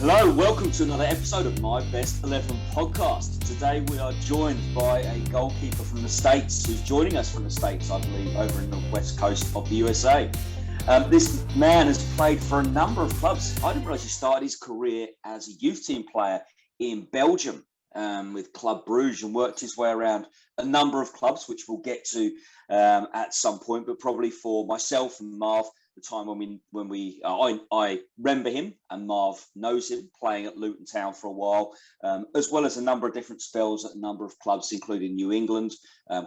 Hello, welcome to another episode of My Best 11 podcast. Today we are joined by a goalkeeper from the States who's joining us from the States, I believe, over in the west coast of the USA. This man has played for a number of clubs. I didn't realise he started his career as a youth team player in Belgium with Club Bruges and worked his way around a number of clubs, which we'll get to at some point, but probably for myself and Marv, the time I remember him and Marv knows him playing at Luton Town for a while, as well as a number of different spells at a number of clubs, including New England,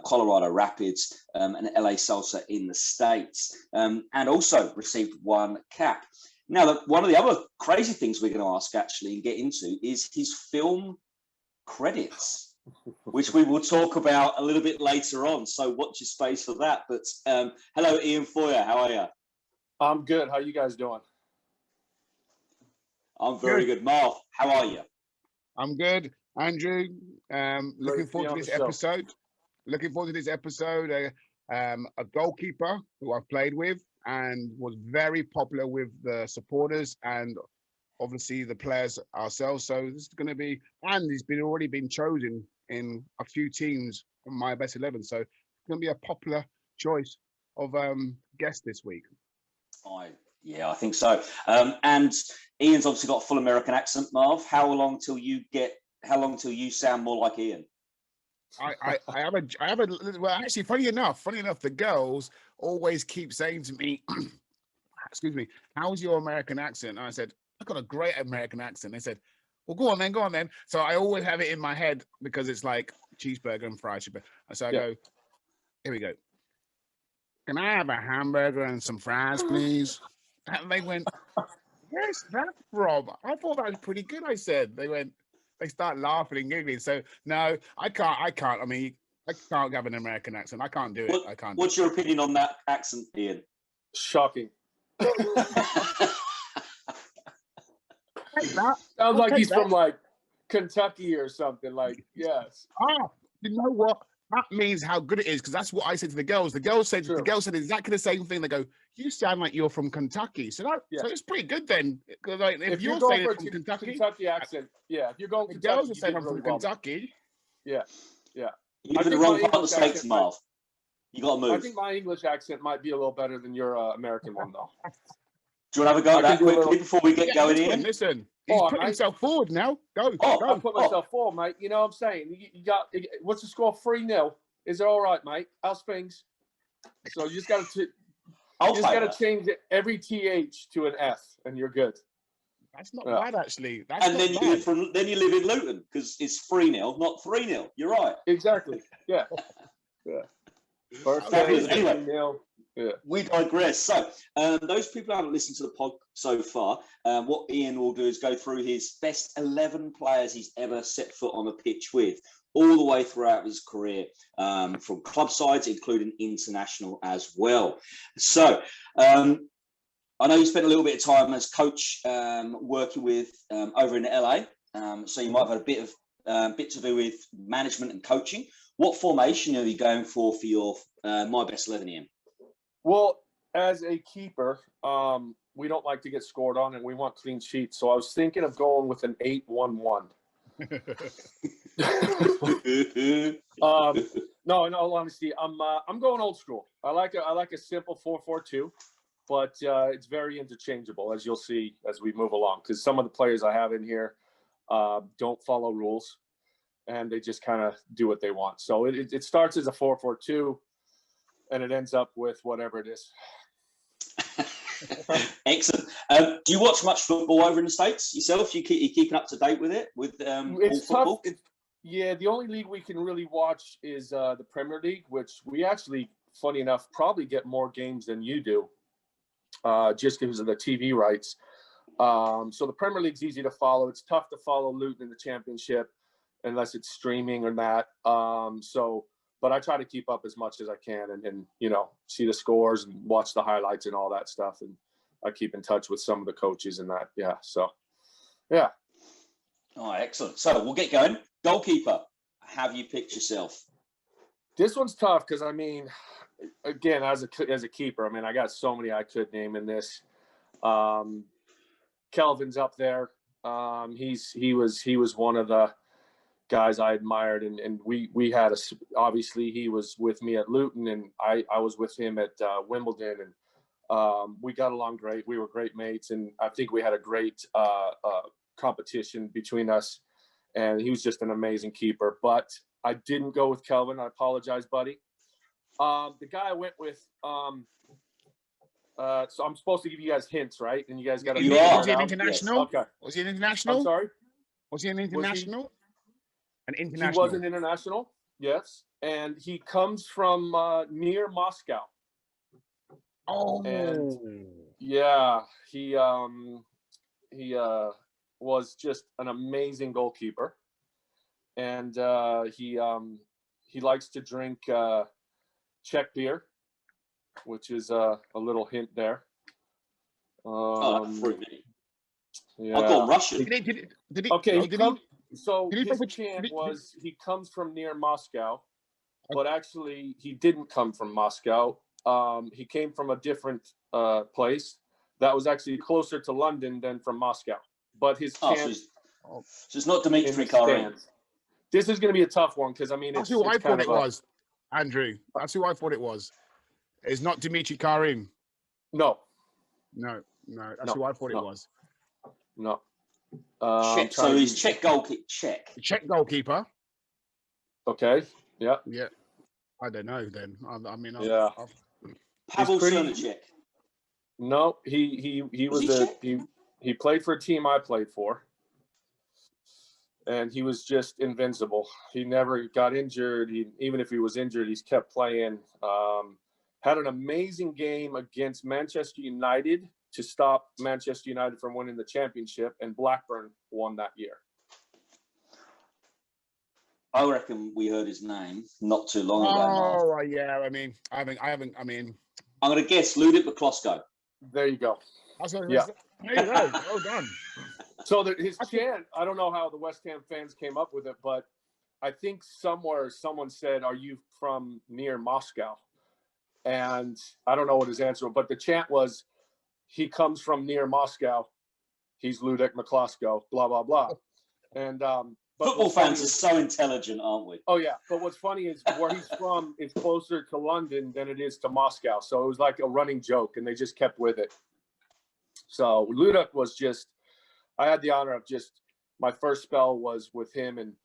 Colorado Rapids, and LA Salsa in the States, and also received one cap. Now, one of the other crazy things we're going to ask actually and get into is his film credits, which we will talk about a little bit later on. So watch your space for that. But hello, Ian Feuer. How are you? I'm good. How you guys doing? I'm very good. Marv, how are you? I'm good. Andrew, looking forward to this episode. Looking forward to this episode. A goalkeeper who I've played with and was very popular with the supporters and obviously the players ourselves. So this is going to be, and he's already been chosen in a few teams from My Best 11. So it's going to be a popular choice of guest this week. I think so. And Ian's obviously got a full American accent, Marv. How long till you sound more like Ian? I have a well, actually, funny enough, the girls always keep saying to me, excuse me, how's your American accent? And I said, I've got a great American accent. They said, well, go on then. So I always have it in my head because it's like cheeseburger and fried chicken. So I go, here we go. Can I have a hamburger and some fries, please? And they went, where's that from? I thought that was pretty good, I said. They start laughing and giggling. So, no, I can't. I mean, I can't have an American accent. I can't do it. What's your opinion on that accent, Ian? Shocking. Sounds like he's from, like, Kentucky or something. Like, yes. You know what? That means how good it is, because that's what I said to the girls. The girls said exactly the same thing. They go, "You sound like you're from Kentucky." So so it's pretty good then. Because like, if you're saying it's from Kentucky accent, if you're going the Kentucky, girls are saying I'm from Kentucky. Yeah. You live in the wrong part of the States, Marv. You got to move. I think my English accent might be a little better than your American one, though. Do you want to have a go at that quickly before we get going, Ian? Listen, he's putting himself forward now. Go. I put myself forward, mate. You know what I'm saying? You got what's the score? 3-0. Is it all right, mate? How's things? So you just got to change every TH to an F, and you're good. That's not bad, actually. Then you live in Luton because it's 3-0, not 3-0. You're right. Exactly. Yeah. Fabulous. Anyway. 3-0. Yeah. We digress. So, those people who haven't listened to the pod so far, what Ian will do is go through his best 11 players he's ever set foot on a pitch with, all the way throughout his career, from club sides, including international as well. So, I know you spent a little bit of time as coach working with over in LA, so you might have had a bit to do with management and coaching. What formation are you going for your My Best 11, Ian? Well, as a keeper, we don't like to get scored on, and we want clean sheets. So I was thinking of going with an 8-1-1. No, in all honesty, I'm going old school. I like a simple 4-4-2, but it's very interchangeable, as you'll see as we move along. Because some of the players I have in here don't follow rules, and they just kind of do what they want. So it starts as a 4-4-2. And it ends up with whatever it is. Excellent. Do you watch much football over in the States yourself? You keeping up to date with it? It's tough. The only league we can really watch is the Premier League, which we actually, funny enough, probably get more games than you do, just because of the TV rights. So the Premier League's easy to follow. It's tough to follow Luton in the Championship unless it's streaming or that. But I try to keep up as much as I can and see the scores and watch the highlights and all that stuff. And I keep in touch with some of the coaches and that. Yeah. So, yeah. Oh, excellent. So we'll get going. Goalkeeper, have you picked yourself? This one's tough because, I mean, again, as a keeper, I mean, I got so many I could name in this. Kelvin's up there. He was one of the guys I admired, and we had obviously he was with me at Luton, and I was with him at Wimbledon, and we got along great. We were great mates, and I think we had a great competition between us. And he was just an amazing keeper. But I didn't go with Kelvin. I apologize, buddy. The guy I went with. So I'm supposed to give you guys hints, right? And you guys got to. Was he an international? Yes. Okay. Was he an international? I'm sorry. Was he an international? An international. He was an international. Yes, and he comes from near Moscow. Oh. And yeah, he was just an amazing goalkeeper, and he likes to drink Czech beer, which is a little hint there. Yeah. Yeah. I'll go Russian. Okay, so his chant was he comes from near Moscow, but actually he didn't come from Moscow. He came from a different place that was actually closer to London than from Moscow. But his chant, so it's not Dimitri Karin. This is going to be a tough one because I mean, that's who I thought it was, Andrew. That's who I thought it was. It's not Dimitri Karin. No. That's who I thought it was. No. So he's Czech goalkeeper. Czech goalkeeper. Okay. Yeah. Yeah. I don't know then. I mean. Yeah. Pavel Srnicek. No, he he played for a team I played for, and he was just invincible. He never got injured. Even if he was injured, he's kept playing. Had an amazing game against Manchester United to stop Manchester United from winning the championship, and Blackburn won that year. I reckon we heard his name not too long ago. Oh, yeah. I mean, I haven't. I'm going to guess Ludic McCloskey. There you go. Yeah. There you go. Well done. So his chant, I don't know how the West Ham fans came up with it, but I think somewhere someone said, "Are you from near Moscow?" And I don't know what his answer was, but the chant was, "He comes from near Moscow. He's Ludic McCloskey, blah, blah, blah." And football fans are so intelligent, aren't we? Oh, yeah. But what's funny is where he's from is closer to London than it is to Moscow. So it was like a running joke, and they just kept with it. So Ludic was just, I had the honor of my first spell was with him. And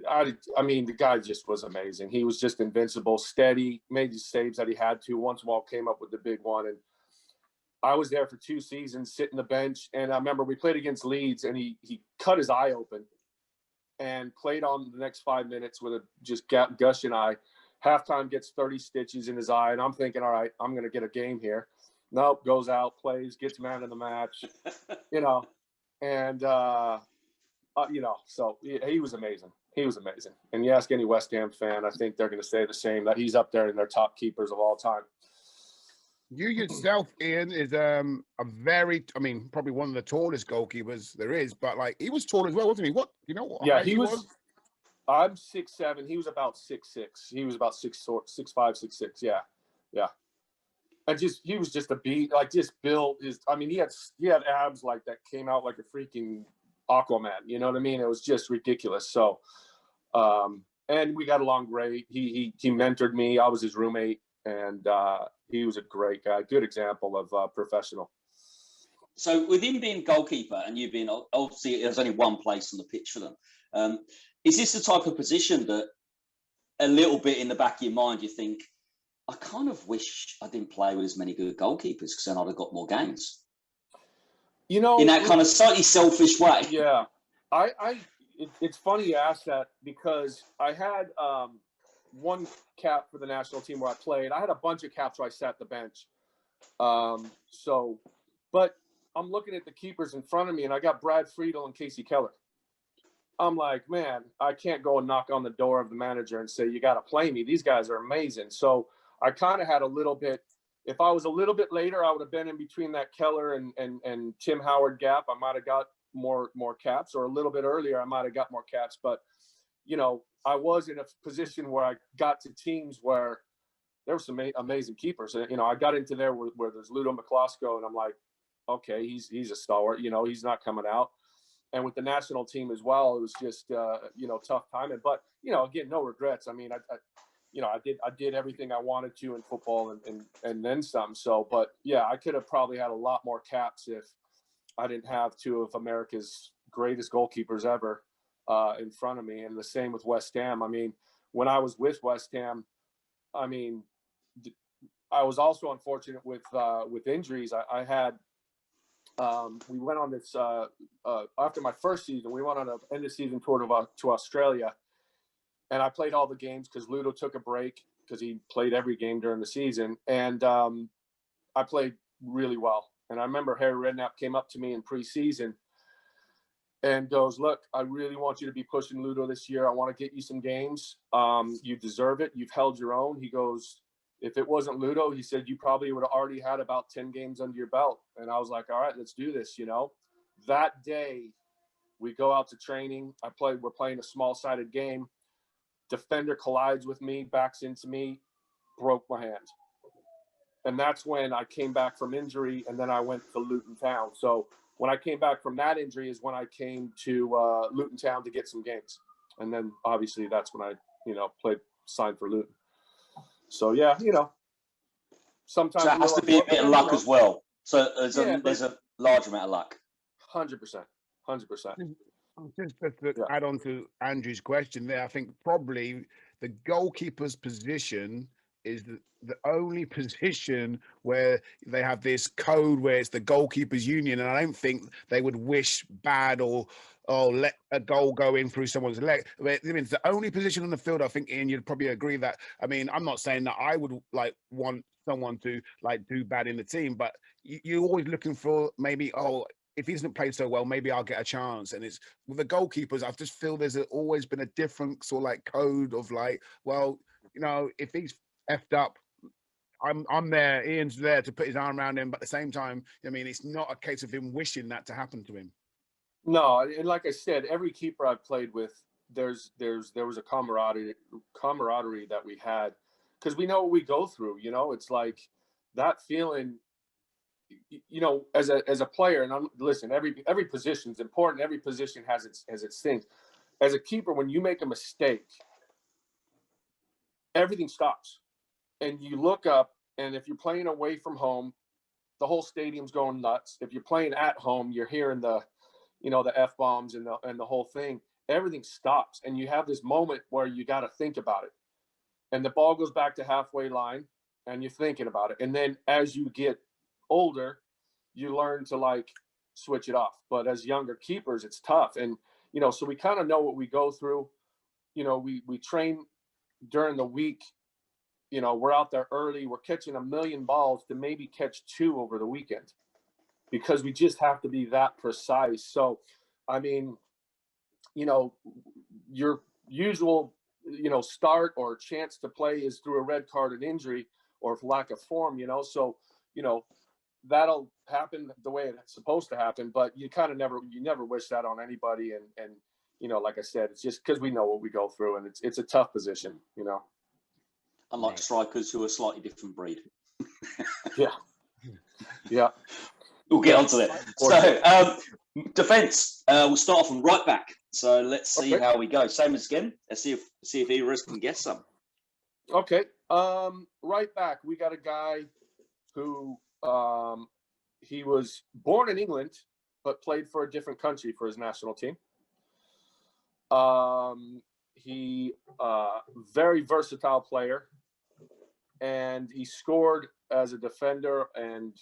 I mean, the guy just was amazing. He was just invincible, steady, made the saves that he had to. Once in a while came up with the big one. And I was there for 2 seasons, sitting the bench. And I remember we played against Leeds, and he cut his eye open and played on the next 5 minutes with a just gushing eye. Halftime gets 30 stitches in his eye, and I'm thinking, all right, I'm going to get a game here. Nope, goes out, plays, gets man of the match, and, so he was amazing. He was amazing. And you ask any West Ham fan, I think they're going to say the same, that he's up there in their top keepers of all time. You yourself, Ian, is probably one of the tallest goalkeepers there is, but he was tall as well, wasn't he? What what? Yeah, he was. I'm 6'7". He was about 6'6". He was about 6'5", 6'6". Yeah. And he was just a beat, just built. He had abs that came out like a freaking Aquaman. You know what I mean? It was just ridiculous. So, and we got along great. He mentored me. I was his roommate. And he was a great guy, good example of professional. So with him being goalkeeper and you being, obviously there's only one place on the pitch for them. Is this the type of position that a little bit in the back of your mind, you think, I kind of wish I didn't play with as many good goalkeepers because then I'd have got more games? In that kind of slightly selfish way. Yeah. It's funny you ask that because I had one cap for the national team where I played. I had a bunch of caps where I sat the bench. But I'm looking at the keepers in front of me, and I got Brad Friedel and Casey Keller. I'm like, man, I can't go and knock on the door of the manager and say, you got to play me. These guys are amazing. So I kind of had a little bit, if I was a little bit later, I would have been in between that Keller and Tim Howard gap. I might have got more caps, or a little bit earlier, I might have got more caps. But, I was in a position where I got to teams where there were some amazing keepers. And, I got into there where there's Ludo McCloskey, and I'm like, okay, he's a stalwart. He's not coming out. and with the national team as well, it was just tough timing. But again, no regrets. I mean, I did everything I wanted to in football and then some. So, but yeah, I could have probably had a lot more caps if I didn't have two of America's greatest goalkeepers ever in front of me. And the same with West Ham. I mean, when I was with West Ham, I mean, I was also unfortunate with injuries. I had we went on this after my first season. We went on an end of season tour to Australia, and I played all the games because Ludo took a break because he played every game during the season, and I played really well. And I remember Harry Redknapp came up to me in preseason and goes, "Look, I really want you to be pushing Ludo this year. I want to get you some games. You deserve it. You've held your own." He goes, "If it wasn't Ludo," he said, "you probably would have already had about 10 games under your belt." And I was like, "All right, let's do this." That day we go out to training. We're playing a small-sided game. Defender collides with me, backs into me, broke my hand. And that's when I came back from injury, and then I went to Luton Town. So when I came back from that injury is when I came to Luton Town to get some games. And then obviously that's when I, signed for Luton. So yeah, sometimes so it has to be a bit of luck as well. So there's a large amount of luck. 100%. Just to add on to Andrew's question there, I think probably the goalkeeper's position is the only position where they have this code where it's the goalkeepers union, and I don't think they would wish bad or let a goal go in through someone's leg. I mean, it's the only position on the field. I think, Ian, you'd probably agree that. I mean, I'm not saying that I would want someone to do bad in the team, but you're always looking for maybe, if he doesn't play so well, maybe I'll get a chance. And it's with the goalkeepers, I just feel there's always been a different sort of code of if he's effed up, I'm there, Ian's there to put his arm around him, but at the same time, I mean, it's not a case of him wishing that to happen to him. No, and like I said, every keeper I've played with, there was a camaraderie that we had, because we know what we go through. It's like that feeling. As a player, and listen, every position's important. Every position has its things. As a keeper, when you make a mistake, everything stops, and you look up. And if you're playing away from home, the whole stadium's going nuts. If you're playing at home, you're hearing the F-bombs and the whole thing. Everything stops, and you have this moment where you got to think about it. And the ball goes back to halfway line, and you're thinking about it. And then as you get older, you learn to switch it off. But as younger keepers, it's tough. And so we kind of know what we go through. We train during the week. We're out there early. We're catching 1 million balls to maybe catch 2 over the weekend, because we just have to be that precise. So I mean, your usual start or chance to play is through a red card and injury or lack of form. So that'll happen the way it's supposed to happen, but you never wish that on anybody. And like I said, it's just because we know what we go through, and it's a tough position. Unlike strikers who are a slightly different breed. Yeah. We'll get onto that. So defense, we'll start off from right back. So let's see how we go. Same as again. Let's see if either of us can guess some. Okay. Right back, we got a guy who he was born in England but played for a different country for his national team. He very versatile player, and he scored as a defender and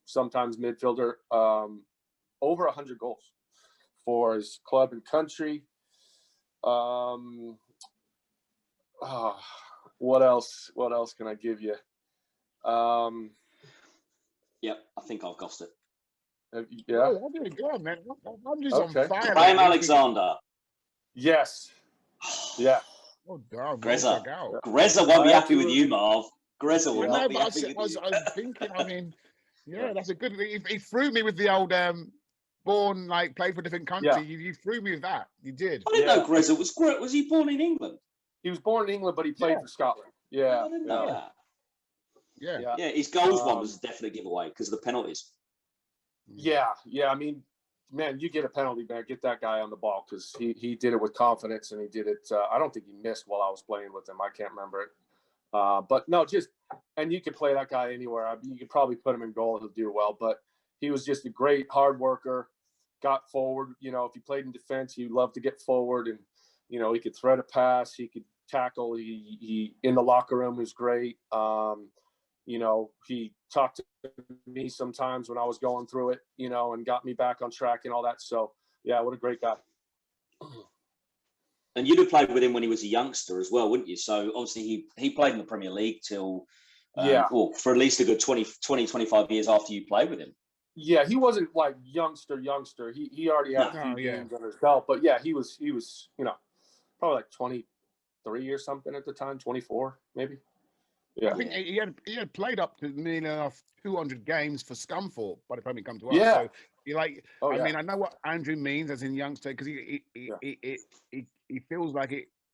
sometimes midfielder over 100 goals for his club and country. What else can I give you? Yep, I think I've got it. Yeah. Oh, go on, man. I'm just on Okay. fire. Graham Alexander. Yes. Yeah. Oh, damn. Grezza. Grezza won't be happy with you, Marv. Grezza will not be happy with you. I was thinking, I mean, that's a good. He threw me with the old born played for a different country. Yeah. You threw me with that. You did. I didn't know Grezza was he born in England? He was born in England, but he played for Scotland. Yeah. I didn't know that. Yeah. His goals one was a definite giveaway because of the penalties. Yeah. I mean, man, you get a penalty, man. Get that guy on the ball because he did it with confidence and he did it. I don't think he missed while I was playing with him. I can't remember it. But no, and you could play that guy anywhere. I mean, you could probably put him in goal. He'll do well. But he was just a great hard worker, got forward. You know, if he played in defense, he loved to get forward and, you know, he could thread a pass. He could tackle. He in the locker room was great. You know, he talked to me sometimes when I was going through it, you know, and got me back on track and all that. So, yeah, what a great guy. And you'd have played with him when he was a youngster as well, wouldn't you? So, obviously, he played in the Premier League till, well, for at least a good 20, 25 years after you played with him. Yeah, he wasn't like youngster. He already had a few games under his belt. But, yeah, he was, you know, probably like 23 or something at the time, 24 maybe. Yeah, I think he had played up to nearly enough 200 games for Scunthorpe by the time he come to us. Yeah. So you like, I mean, I know what Andrew means as in youngster because he feels like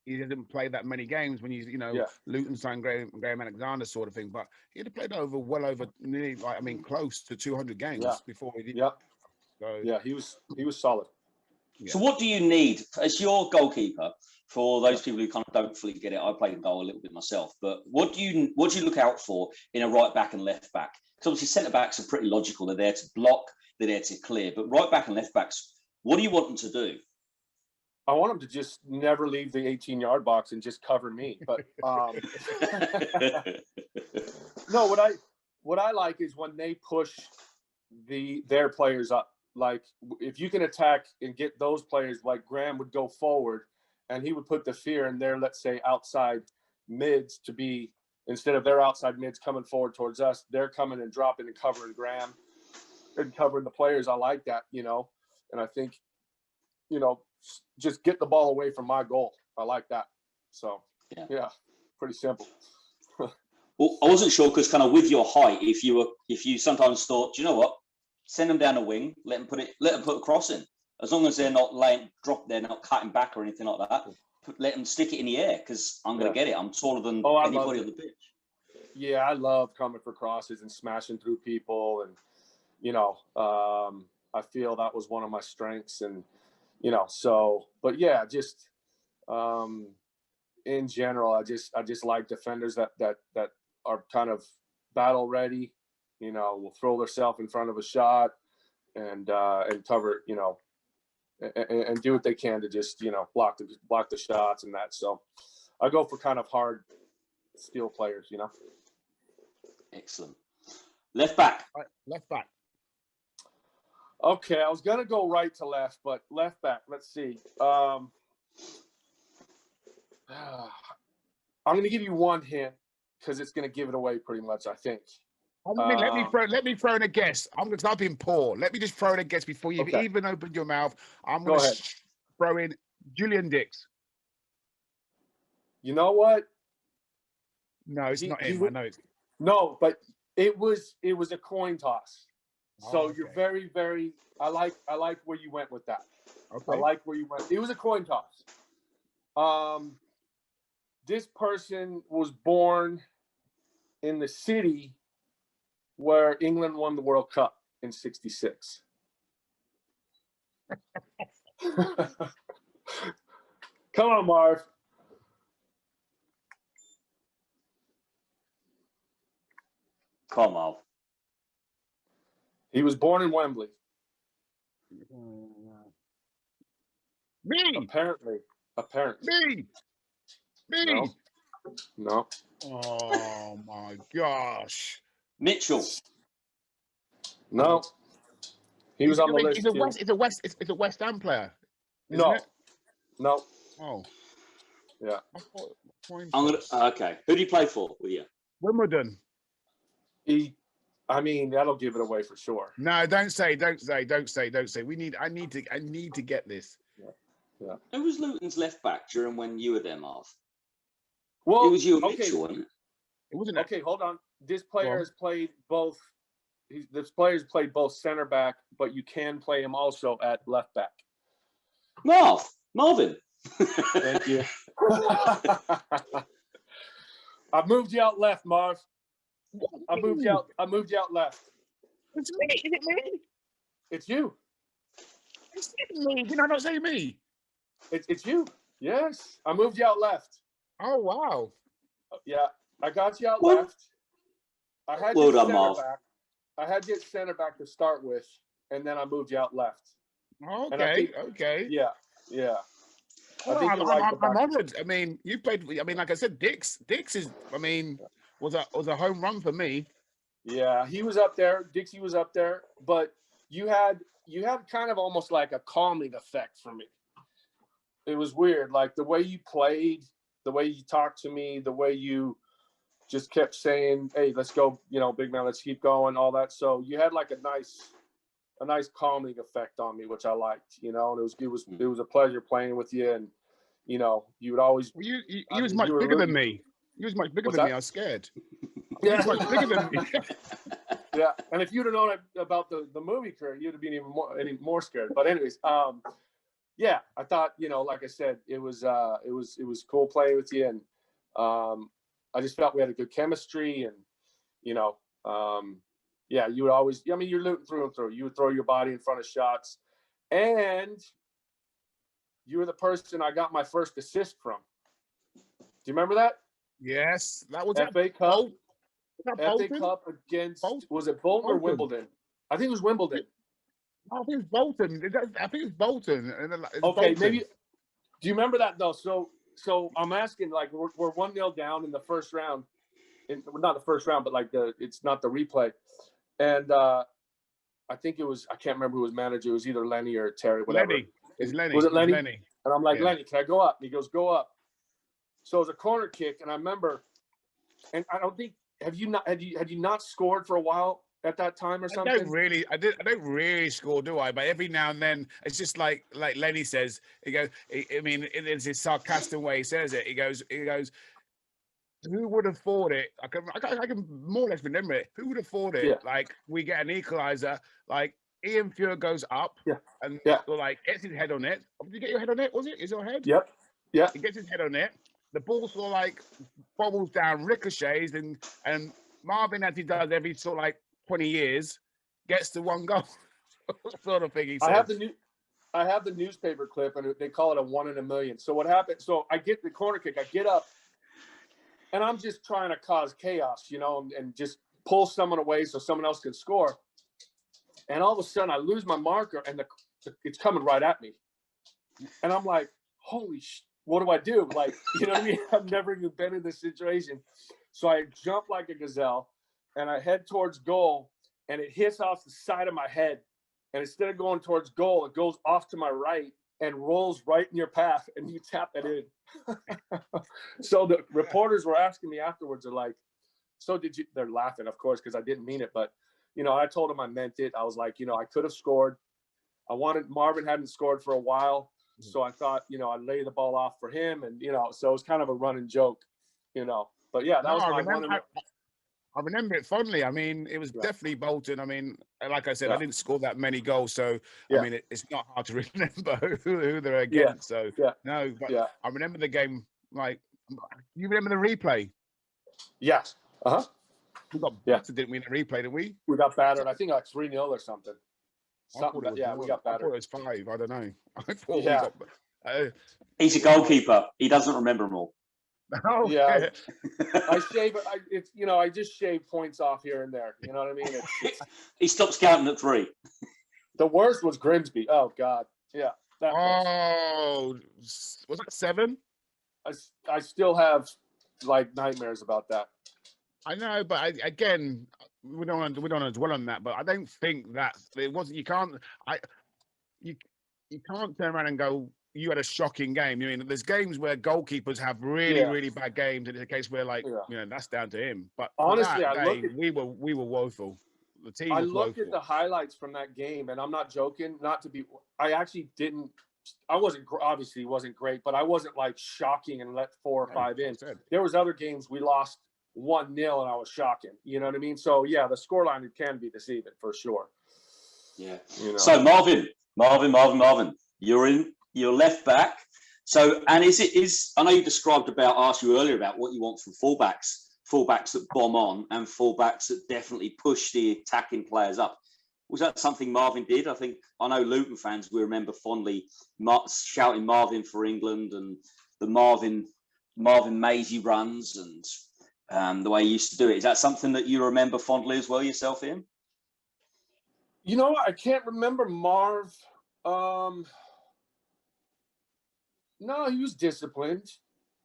he didn't play that many games when you know Luton Town, Graham Alexander sort of thing. But he had played well over nearly close to 200 games before he did. Yeah. So yeah, he was solid. Yeah. So what do you need as your goalkeeper? For those people who kind of don't fully get it, I played goal a little bit myself. But what do you look out for in a right back and left back? Because obviously centre backs are pretty logical. They're there to block, they're there to clear. But right back and left backs, what do you want them to do? I want them to just never leave the 18-yard box and just cover me. But no, what I like is when they push their players up. Like if you can attack and get those players, like Graham would go forward. And he would put the fear in their, let's say, outside mids to be, instead of their outside mids coming forward towards us, they're coming and dropping and covering Graham and covering the players. I like that, you know. And I think, you know, just get the ball away from my goal. I like that. So, yeah pretty simple. Well, I wasn't sure because kind of with your height, if you sometimes thought, do you know what, send them down a wing, let them put a cross in. As long as they're not they're not cutting back or anything like that, let them stick it in the air because I'm going to get it. I'm taller than anybody on the pitch. Yeah, I love coming for crosses and smashing through people. And, you know, I feel that was one of my strengths. And, you know, so, but yeah, just in general, I just like defenders that are kind of battle ready, you know, will throw themselves in front of a shot and cover, you know, and do what they can to just, you know, block the shots and that. So I go for kind of hard skill players, you know. Excellent. Left back. Left back. Okay, I was gonna go right to left, but left back. Let's see. I'm gonna give you one hint because it's gonna give it away pretty much, I think. Let me throw in a guess. I've been poor. Let me just throw in a guess before you've even opened your mouth. I'm going to throw in Julian Dix. You know what? No, it's not him. I know it's... No, but it was a coin toss. So you're very, very. I like where you went with that. Okay. I like where you went. It was a coin toss. This person was born in the city where England won the World Cup in '66. Come on, Marv. Come on. He was born in Wembley. Me. Apparently. Me. No. Oh my gosh. Mitchell. No. He was on the list. It's a West Ham player. No. It? No. Oh. Yeah. Okay. Who do you play for with you? Wimbledon. I mean, that'll give it away for sure. No, don't say. I need to get this. Yeah. Who was Luton's left back during when you were there, Marv? Well, it was you and Mitchell, wasn't it? It wasn't. Okay, hold on. This player has played both. This player's played both center back, but you can play him also at left back. Marvin. Thank you. I moved you out left, Marv. I moved you out left. It's me. Is it me? It's you. It's me. Did I not say me? It's you. Yes, I moved you out left. Oh wow. Yeah, I got you out Well, left. I had well you done, center Marv. back. I had you at center back to start with, and then I moved you out left. Okay. Okay. Yeah, yeah. I Well, think you're right. I'm honored. I mean, you played. I mean, like I said, Dix is. I mean, was a home run for me. Yeah, he was up there. Dixie was up there, but you had kind of almost like a calming effect for me. It was weird, like the way you played, the way you talked to me, the way you just kept saying, "Hey, let's go, big man, let's keep going," all that. So you had like a nice calming effect on me, which I liked, and it was a pleasure playing with you, and you would always. Well, he was much bigger than me. He was much bigger than me. I was scared. He was much bigger than me. Yeah, and if you'd have known about the movie career, you'd have been even more scared. But anyways, yeah, I thought, like I said, it was cool playing with you, and I just felt we had a good chemistry, and yeah, you would always. I mean, you're Luton through and through. You would throw your body in front of shots, and you were the person I got my first assist from. Do you remember that? Yes, that was FA Cup. FA Cup against was it Bolton or Wimbledon? I think it was Wimbledon. I think it's Bolton. I think it's Bolton. Okay, Bolton. maybe. Do you remember that though? So I'm asking, like, we're 1-0 down in the first round, not the first round, but like it's not the replay, and I think it was, I can't remember who was manager. It was either Lenny or Terry, whatever. Lenny. It's Lenny. Was it Lenny? Lenny. And I'm like, yeah. Lenny, can I go up? And he goes, go up. So it was a corner kick, and I remember, and I don't think had you not scored for a while at that time or something? I don't really score, do I? But every now and then, it's just like Lenny says. He goes. I mean, it's his sarcastic way he says it. He goes. Who would have thought it? I can more or less remember it. Who would have thought it? Yeah. Like, we get an equaliser. Like, Ian Feuer goes up, and like gets his head on it. Did you get your head on it? Was it? Is your head? Yep. Yeah. He gets his head on it. The ball sort of like bobbles down, ricochets, and Marvin, as he does every sort of like 20 years, gets to one goal, sort of thing. He says. I have the newspaper clip, and they call it a 1 in a million. So what happened? So I get the corner kick. I get up, and I'm just trying to cause chaos, and just pull someone away so someone else can score. And all of a sudden, I lose my marker, and it's coming right at me. And I'm like, holy shit. What do I do? Like, you know what I mean? I've never even been in this situation. So I jump like a gazelle, and I head towards goal, and it hits off the side of my head. And instead of going towards goal, it goes off to my right and rolls right in your path, and you tap it in. So the reporters were asking me afterwards, they're like, so did you? They're laughing, of course, because I didn't mean it. But, I told them I meant it. I was like, I could have scored. Marvin hadn't scored for a while. So I thought, I'd lay the ball off for him, and so it was kind of a running joke, But yeah, that was my one. I remember it fondly. I mean, it was definitely Bolton. I mean, like I said, I didn't score that many goals, so I mean, it's not hard to remember who they're against. So no, but I remember the game. Like, you remember the replay? Yes. We got battered, didn't we? In the replay, did we? We got battered. I think like 3-0 or something. We got battered. I thought it was 5. I don't know. I thought we got. He's a goalkeeper. He doesn't remember them all. Oh, yeah. I shave. I just shave points off here and there. You know what I mean? He stops counting at 3. The worst was Grimsby. Oh God. Yeah. Was that 7? I still have like nightmares about that. I know, but again, we don't want to dwell on that. But I don't think that it wasn't. You can't turn around and go, you had a shocking game. I mean, there's games where goalkeepers have really bad games, and it's a case where that's down to him. But honestly, we were woeful. The team. I looked at the highlights from that game, and I'm not joking. I actually didn't. I obviously wasn't great, but I wasn't like shocking and let 4 or 5 in. There was other games we lost 1-0 and I was shocking. You know what I mean? So yeah, the scoreline can be deceiving for sure. Yeah. So Marvin, you're left back. So, and I know you asked you earlier about what you want from fullbacks that bomb on and fullbacks that definitely push the attacking players up. Was that something Marvin did? I know Luton fans, we remember fondly shouting Marvin for England and the Marvin Maisie runs and the way he used to do it. Is that something that you remember fondly as well yourself, Ian? You know, I can't remember Marv. No, he was disciplined.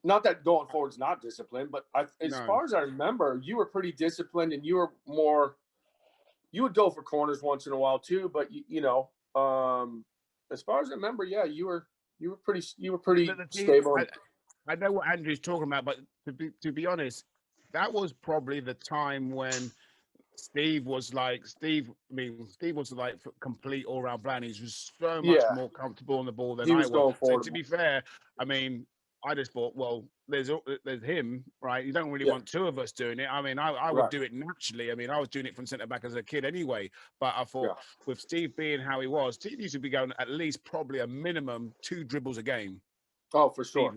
Not that going forward's not disciplined, but as far as I remember, you were pretty disciplined, and you were more. You would go for corners once in a while too, but you know, as far as I remember, yeah, you were pretty stable. I know what Andrew's talking about, but to be honest, that was probably the time when Steve was like complete all round plan. He was so much more comfortable on the ball than I was. So to be fair, I mean, I just thought, well, there's him, right? You don't really want two of us doing it. I mean, I would do it naturally. I mean, I was doing it from centre back as a kid anyway. But I thought with Steve being how he was, Steve used to be going at least probably a minimum 2 dribbles a game. Oh, for sure.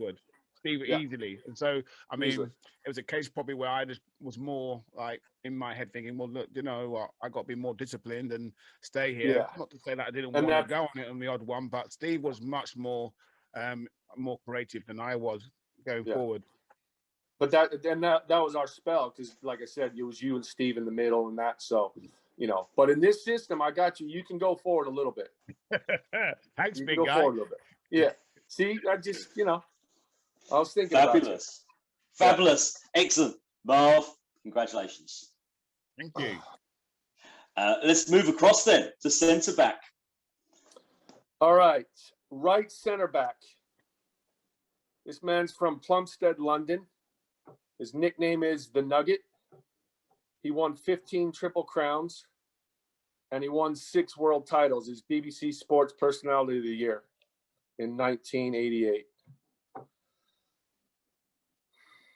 Steve easily. And so, I mean, it was a case probably where I just was more like in my head thinking, well, look, you know what, I got to be more disciplined and stay here. Yeah. Not to say that I didn't want to go on it on the odd one, but Steve was much more creative than I was going forward. But that was our spell, because like I said, it was you and Steve in the middle and that. So, you know, but in this system, I got you. You can go forward a little bit. Thanks, big guy. Go forward a little bit. Yeah. See, I just, you know, I was thinking fabulous. Fabulous. Excellent. Marv, congratulations. Thank you. Let's move across then to centre back. All right. Right centre back. This man's from Plumstead, London. His nickname is The Nugget. He won 15 Triple Crowns, and he won 6 world titles. He's BBC Sports Personality of the Year in 1988.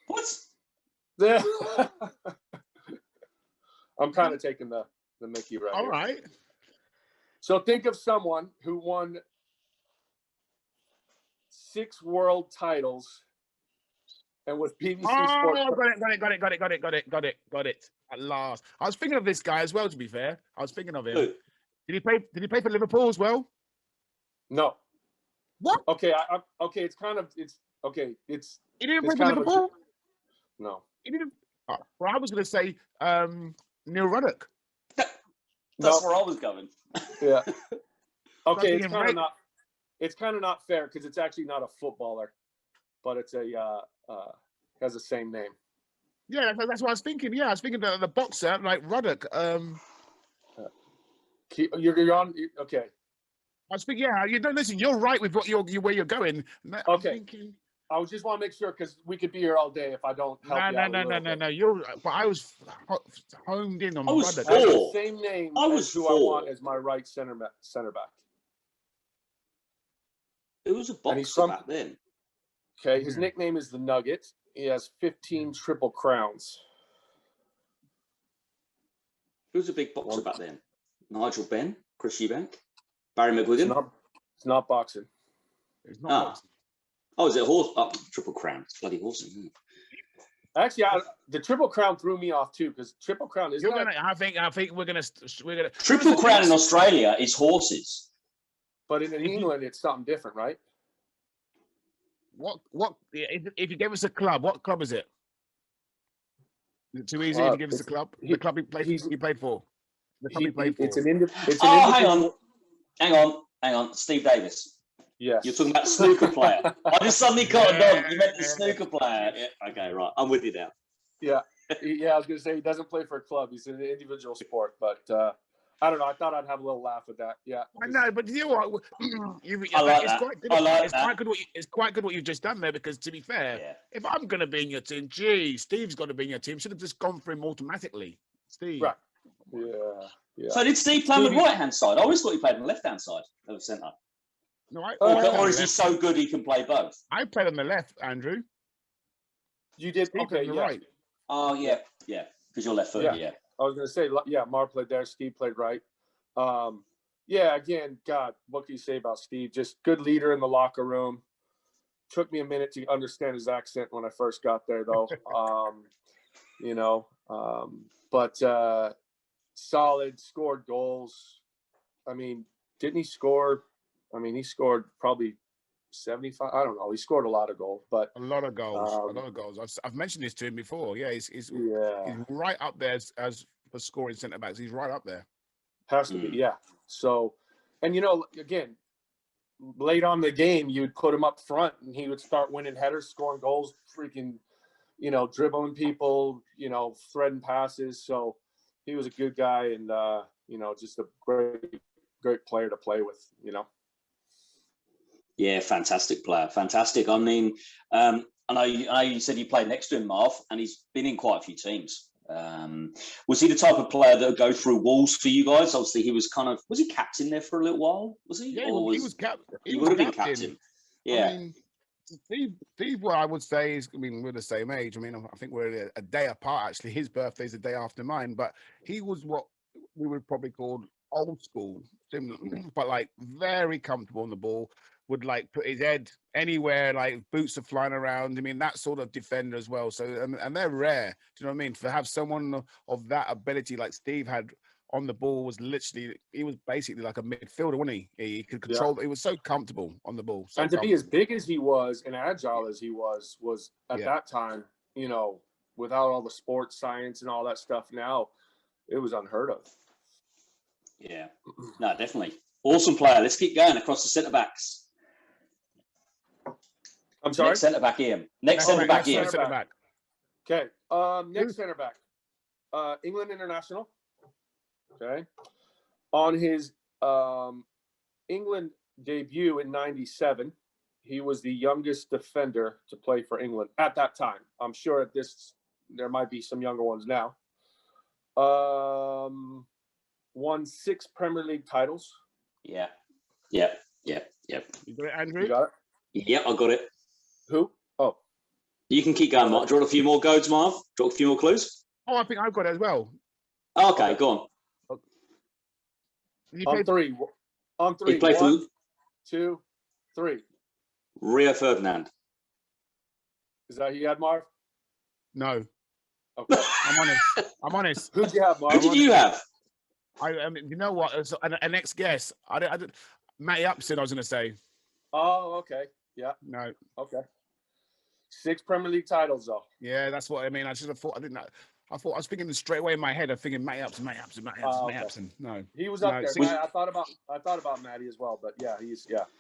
What? I'm kind of taking the Mickey right All here. right. So think of someone who won 6 world titles, and with BBC Sports. Got it. At last, I was thinking of this guy as well. To be fair, I was thinking of him. Who? Did he play for Liverpool as well? No. What? Okay, okay. He didn't play for Liverpool. No. He didn't. Well, I was going to say Neil Ruddock. That's where I was going. Yeah. Okay, it's kind of not. It's kind of not fair because it's actually not a footballer, but it's has the same name. Yeah, that's what I was thinking. Yeah, I was thinking the boxer like Ruddock. You're on. Okay. I was thinking, yeah, you don't listen. You're right with what where you're going. Okay. I just want to make sure because we could be here all day if I don't help you out. No. But I was honed in on Ruddock. That's the same name as who I want as my right center back. It was a boxer back then. Okay, his nickname is The Nugget. He has 15 Triple Crowns. Who was a big boxer back then? Nigel Benn, Chris Eubank, Barry McGuigan? It's not boxing. It's not boxing. Oh, is it a horse? Oh, Triple Crown. It's bloody horse. Actually, the Triple Crown threw me off too, because Triple Crown is. I think we're gonna. Triple Crown in Australia is horses. But in England, it's something different, right? What? If you gave us a club, what club is it? Is it too easy to give us a club? The club he played for. The club he played for. It's an individual. Hang on. Steve Davis. Yes. You're talking about snooker player. I just suddenly caught on. You meant the snooker player. Yeah. Okay, right. I'm with you now. Yeah. I was going to say he doesn't play for a club. He's in an individual sport, but I don't know. I thought I'd have a little laugh with that. Yeah. I know, but you know what? It's quite good what you've just done there, because to be fair, if I'm going to be in your team, Steve's got to be in your team. Should have just gone for him automatically. Steve. Right. Yeah. So did Steve play on the right-hand side? I always thought he played on the left-hand side of the centre. No, or is he so good he can play both? I played on the left, Andrew. You did? Steve okay, yeah. Right. Oh, yeah, because you're left-footed, yeah. I was going to say, Marv played there, Steve played right. Again, God, what can you say about Steve? Just good leader in the locker room. Took me a minute to understand his accent when I first got there, though. But solid, scored goals. I mean, didn't he score? I mean, he scored probably 75. I don't know. He scored a lot of goals, but a lot of goals. A lot of goals. I've mentioned this to him before. Yeah, he's right up there as for scoring centre backs. He's right up there. Has to be, yeah. So, and again, late on the game, you'd put him up front, and he would start winning headers, scoring goals, freaking, dribbling people, threading passes. So he was a good guy, and just a great player to play with. Yeah, fantastic player, fantastic. I mean, I know you said you played next to him, Marv, and he's been in quite a few teams. Was he the type of player that would go through walls for you guys? Obviously, he was was he captain there for a little while? Was he? Yeah, he was captain. He would have been captain. Yeah. I mean, Steve, what I would say is, I mean, we're the same age. I mean, I think we're a day apart, actually. His birthday's the day after mine, but he was what we would probably call old school, but like very comfortable on the ball, would like put his head anywhere, like boots are flying around. I mean, that sort of defender as well. So, and they're rare. Do you know what I mean? To have someone of that ability like Steve had on the ball he was basically like a midfielder, wasn't he? He could control. He was so comfortable on the ball. So and to be as big as he was and agile as he was at that time, without all the sports science and all that stuff now, it was unheard of. Yeah, no, definitely. Awesome player. Let's keep going across the centre-backs. I'm sorry? Next centre-back, Ian. Next centre-back, Ian. Okay. Next centre-back. England international. Okay. On his England debut in 97, he was the youngest defender to play for England at that time. I'm sure there might be some younger ones now. Won 6 Premier League titles. Yeah. You got it, Andrew? You got it? Yep, I got it. Who? Oh. You can keep going, Mark. Do you want a few more goads, Marv? Do you want a few more clues? Oh, I think I've got it as well. Okay, go on. On three. He played for 1, 2, 3. Rio Ferdinand. Is that who you had, Marv? No. Okay. I'm honest. Who'd you have, Marv? Who did you have? I mean, you know what? An ex-guess. Matty Upson, I was going to say. Oh, okay. Yeah. No. Okay. 6 Premier League titles, though. Yeah, that's what I mean. I thought I was thinking straight away in my head. I'm thinking Matty Upson. No, he was up there. I thought about Matty as well, but yeah,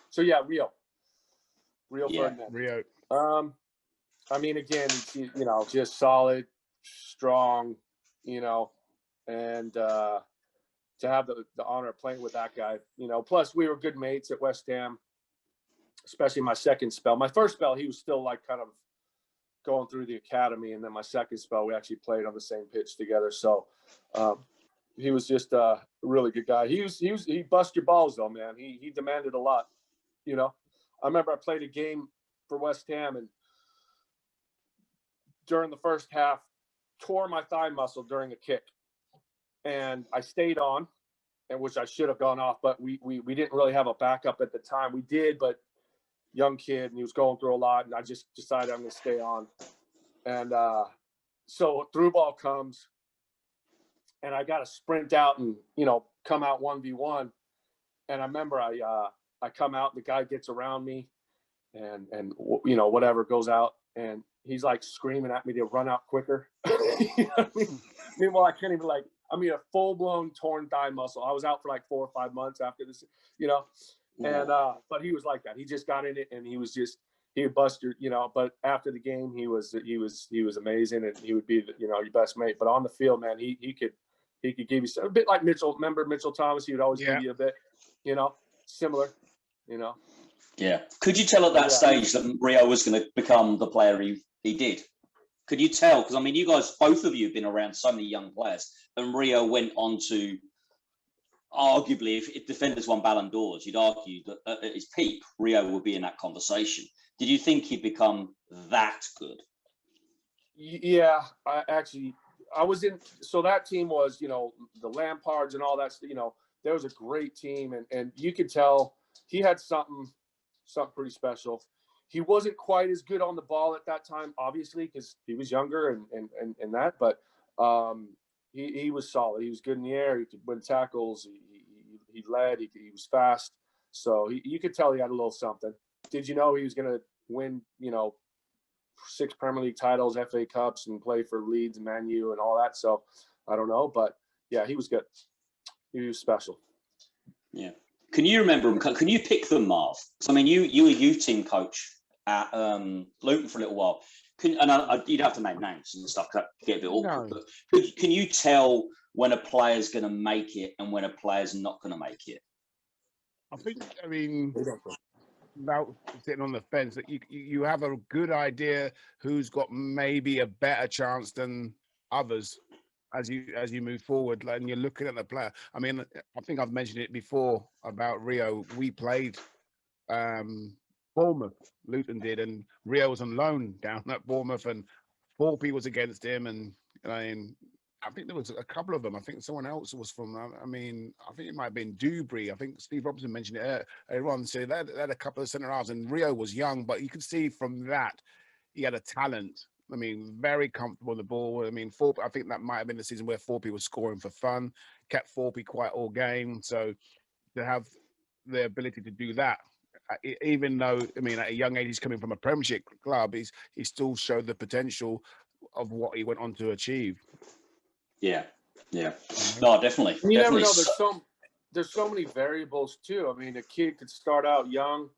So yeah, Rio Ferdinand. Rio. I mean, again, just solid, strong, and to have the honor of playing with that guy, plus we were good mates at West Ham, especially my second spell. My first spell, he was still like kind of going through the academy, and then my second spell, we actually played on the same pitch together. So he was just a really good guy. He bust your balls though, man. He demanded a lot. I remember I played a game for West Ham, and during the first half, tore my thigh muscle during a kick, and I stayed on, and which I should have gone off, but we didn't really have a backup at the time. We did, but young kid, and he was going through a lot, and I just decided I'm going to stay on. And so through ball comes, and I got to sprint out and come out 1v1. And I remember I come out, the guy gets around me, and whatever, goes out, and he's like screaming at me to run out quicker. You know what I mean? Meanwhile, I can't even a full-blown torn thigh muscle. I was out for like 4 or 5 months after this, and but he was like that. He just got in it, and he would bust your, but after the game, he was amazing, and he would be your best mate. But on the field, man, he could give you a bit like Mitchell. Remember Mitchell Thomas? He would always give you a bit, similar, Yeah. Could you tell at that stage that Rio was going to become the player he did? Could you tell? Because, I mean, you guys, both of you have been around so many young players, and Rio went on to, arguably, if defenders won Ballon d'Ors, you'd argue that at his peak, Rio would be in that conversation. Did you think he'd become that good? Yeah, I was in. So that team was, the Lampards and all that. There was a great team, and you could tell he had something pretty special. He wasn't quite as good on the ball at that time, obviously, because he was younger and that. But he was solid. He was good in the air. He could win tackles. He led. He was fast. So you could tell he had a little something. Did you know he was going to win, 6 Premier League titles, FA Cups, and play for Leeds and Man U and all that? So I don't know. But, yeah, he was good. He was special. Yeah. Can you remember him? Can you pick them, Marv? So, I mean, you were youth team coach at Luton for a little while. You'd have to name names and stuff to get a bit awkward. No. But can you tell when a player's going to make it and when a player's not going to make it? I mean, without sitting on the fence, that you have a good idea who's got maybe a better chance than others as you move forward, and you're looking at the player. I mean, I think I've mentioned it before about Rio. We played Bournemouth, Luton did, and Rio was on loan down at Bournemouth, and Forpey was against him, and I think there was a couple of them. I think someone else was from. I think it might have been Dewberry. I think Steve Robson mentioned it earlier on. So they had a couple of centre halves, and Rio was young, but you could see from that he had a talent. I mean, very comfortable on the ball. I mean, I think that might have been the season where Forpey was scoring for fun, kept Forpey quiet all game. So to have the ability to do that, even though, at a young age, he's coming from a Premiership club, he still showed the potential of what he went on to achieve. Yeah. No, definitely. You never definitely. know. There's so many variables too. I mean, a kid could start out young,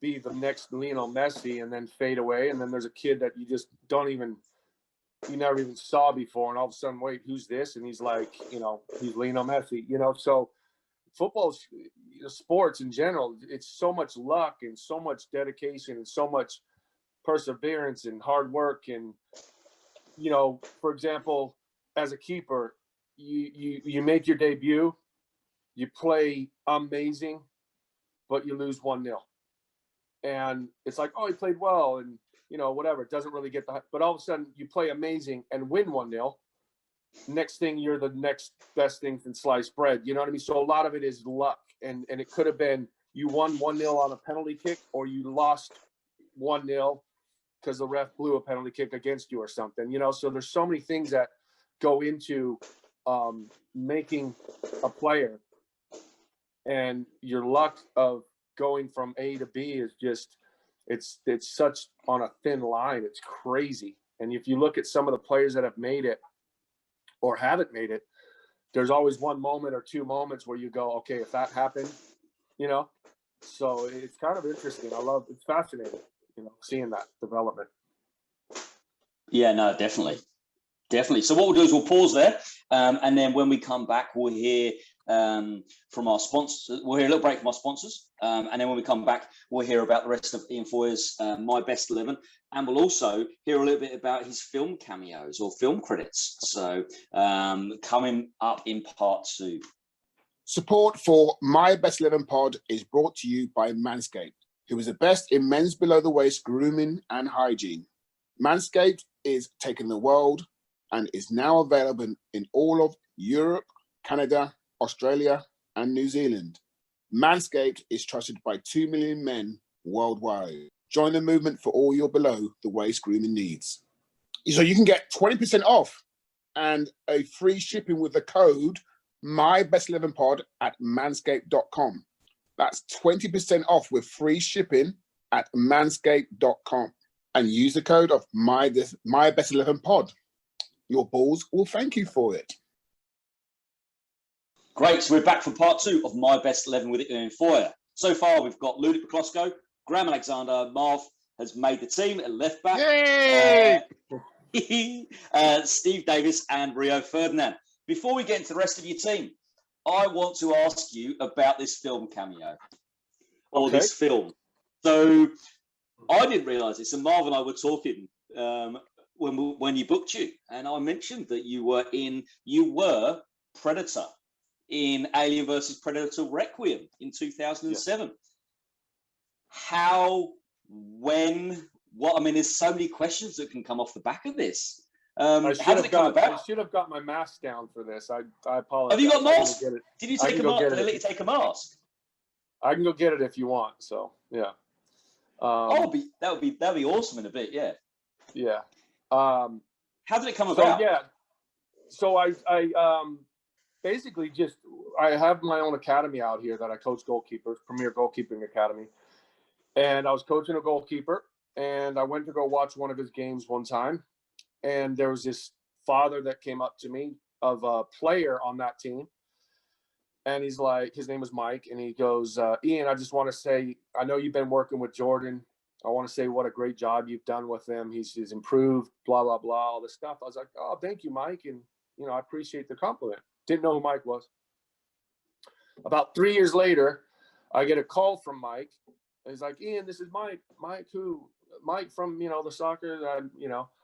be the next Lionel Messi, and then fade away. And then there's a kid that you just you never even saw before, and all of a sudden, wait, who's this? And he's like, he's Lionel Messi. So football's, sports in general, it's so much luck and so much dedication and so much perseverance and hard work. And for example, as a keeper, you make your debut, you play amazing, but you lose 1-0. And it's like, oh, he played well, and whatever. It doesn't really get but all of a sudden you play amazing and win 1-0. Next thing, you're the next best thing from sliced bread. You know what I mean? So a lot of it is luck, and it could have been you won 1-0 on a penalty kick, or you lost 1-0 because the ref blew a penalty kick against you or something. So there's so many things that go into making a player, and your luck of going from A to B is just it's such on a thin line. It's crazy. And if you look at some of the players that have made it or haven't made it, there's always one moment or two moments where you go, okay, if that happened, so it's kind of interesting. It's fascinating, seeing that development. Yeah, no, definitely. So what we'll do is we'll pause there, and then when we come back, we'll hear from our sponsors. We'll hear a little break from our sponsors, and then when we come back, we'll hear about the rest of Ian Feuer's My Best 11, and we'll also hear a little bit about his film cameos or film credits. So coming up in part 2. Support for My Best 11 pod is brought to you by Manscaped, who is the best in men's below-the-waist grooming and hygiene. Manscaped is taking the world and is now available in all of Europe, Canada, Australia, and New Zealand. Manscaped is trusted by 2 million men worldwide. Join the movement for all your below-the-waist grooming needs. So you can get 20% off and a free shipping with the code MyBest11Pod at manscaped.com. That's 20% off with free shipping at manscaped.com. And use the code of MyBest11Pod. Your balls will thank you for it. Great. So we're back for part 2 of My Best 11 with Ian Feuer. So far, we've got Ludic Miklosko, Graham Alexander, Marv has made the team at left back. Yay! Steve Davis and Rio Ferdinand. Before we get into the rest of your team, I want to ask you about this film cameo or this film. So I didn't realise this, and Marv and I were talking when you booked you, and I mentioned that you were Predator in Alien vs Predator Requiem in 2007. Yes. How, when, what? I mean, there's so many questions that can come off the back of this. How did it come about? I should have got my mask down for this. I apologize. Have you got a mask? Did you take a mask? Did they let you take a mask? I can go get it if you want. So yeah. That would be awesome in a bit. Yeah. Yeah. How did it come about? Yeah. So I basically just I have my own academy out here that I coach goalkeepers, Premier Goalkeeping Academy, and I was coaching a goalkeeper, and I went to go watch one of his games one time, and there was this father that came up to me of a player on that team, and he's like, his name was Mike, and he goes, Ian, I just want to say, I know you've been working with Jordan. I want to say what a great job you've done with him. He's improved, blah, blah, blah, all this stuff. I was like, oh, thank you, Mike, and I appreciate the compliment. Didn't know who Mike was. About 3 years later, I get a call from Mike. He's like, Ian, this is Mike. Mike who? Mike from, the soccer. I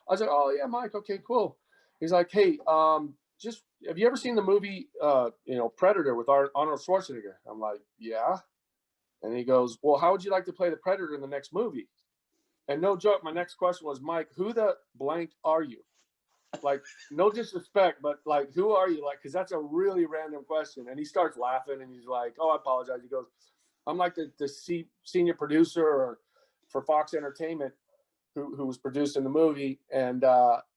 was like, oh, yeah, Mike. Okay, cool. He's like, hey, just have you ever seen the movie, Predator with Arnold Schwarzenegger? I'm like, yeah. And he goes, well, how would you like to play the Predator in the next movie? And no joke, my next question was, Mike, who the blank are you? Like, no disrespect, but like, who are you? Like, because that's a really random question. And he starts laughing, and he's like, oh, I apologize. He goes, I'm like the senior producer for Fox Entertainment who was producing the movie. And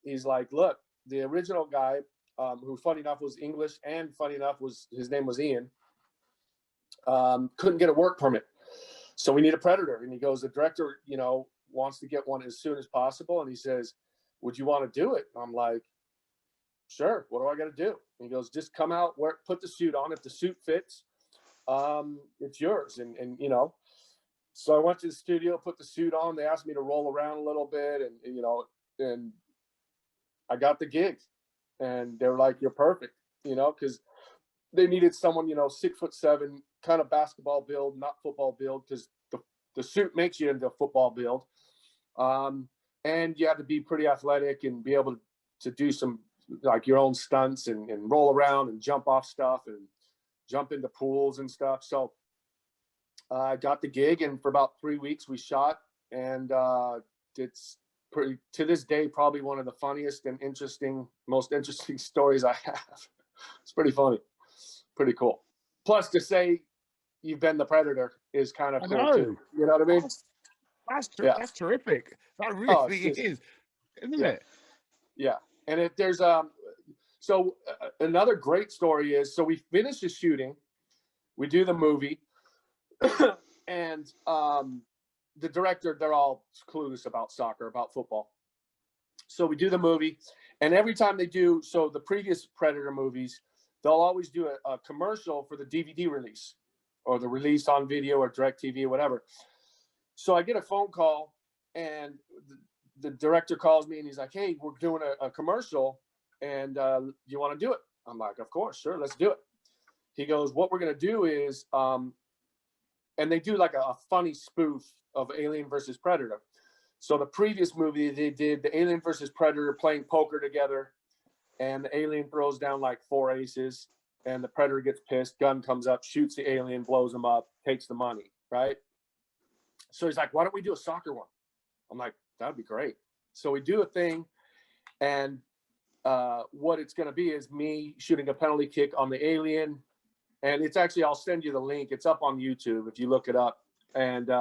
he's like, look, the original guy, who funny enough was English, and funny enough his name was Ian, couldn't get a work permit. So we need a Predator. And he goes, the director, wants to get one as soon as possible. And he says, would you want to do it? I'm like, sure. What do I got to do? And he goes, just come out, put the suit on. If the suit fits, it's yours. And so I went to the studio, put the suit on. They asked me to roll around a little bit, and I got the gig. And they were like, you're perfect, because they needed someone, 6'7", kind of basketball build, not football build, because the suit makes you into football build. And you have to be pretty athletic and be able to do some like your own stunts and roll around and jump off stuff and jump into pools and stuff. So I got the gig, and for about 3 weeks we shot, and it's pretty, to this day, probably one of the funniest and most interesting stories I have. It's pretty funny, pretty cool. Plus, to say you've been the Predator is kind of cool too. You know what I mean? That's terrific. That really is, isn't it? Yeah. And there's another great story is, so we finish the shooting, we do the movie, and the director, they're all clueless about soccer, about football. So we do the movie, and every time they do, so the previous Predator movies, they'll always do a commercial for the DVD release or the release on video or DirecTV or whatever. So I get a phone call, and the director calls me, and he's like, hey, we're doing a commercial, and you want to do it? I'm like, of course, sure, let's do it. He goes, what we're going to do is, and they do like a funny spoof of Alien versus Predator. So the previous movie, they did the Alien versus Predator playing poker together, and the alien throws down like 4 aces, and the Predator gets pissed, gun comes up, shoots the alien, blows him up, takes the money, right? So he's like, why don't we do a soccer one? I'm like, that'd be great. So we do a thing, and what it's going to be is me shooting a penalty kick on the alien. And it's actually, I'll send you the link. It's up on YouTube if you look it up. And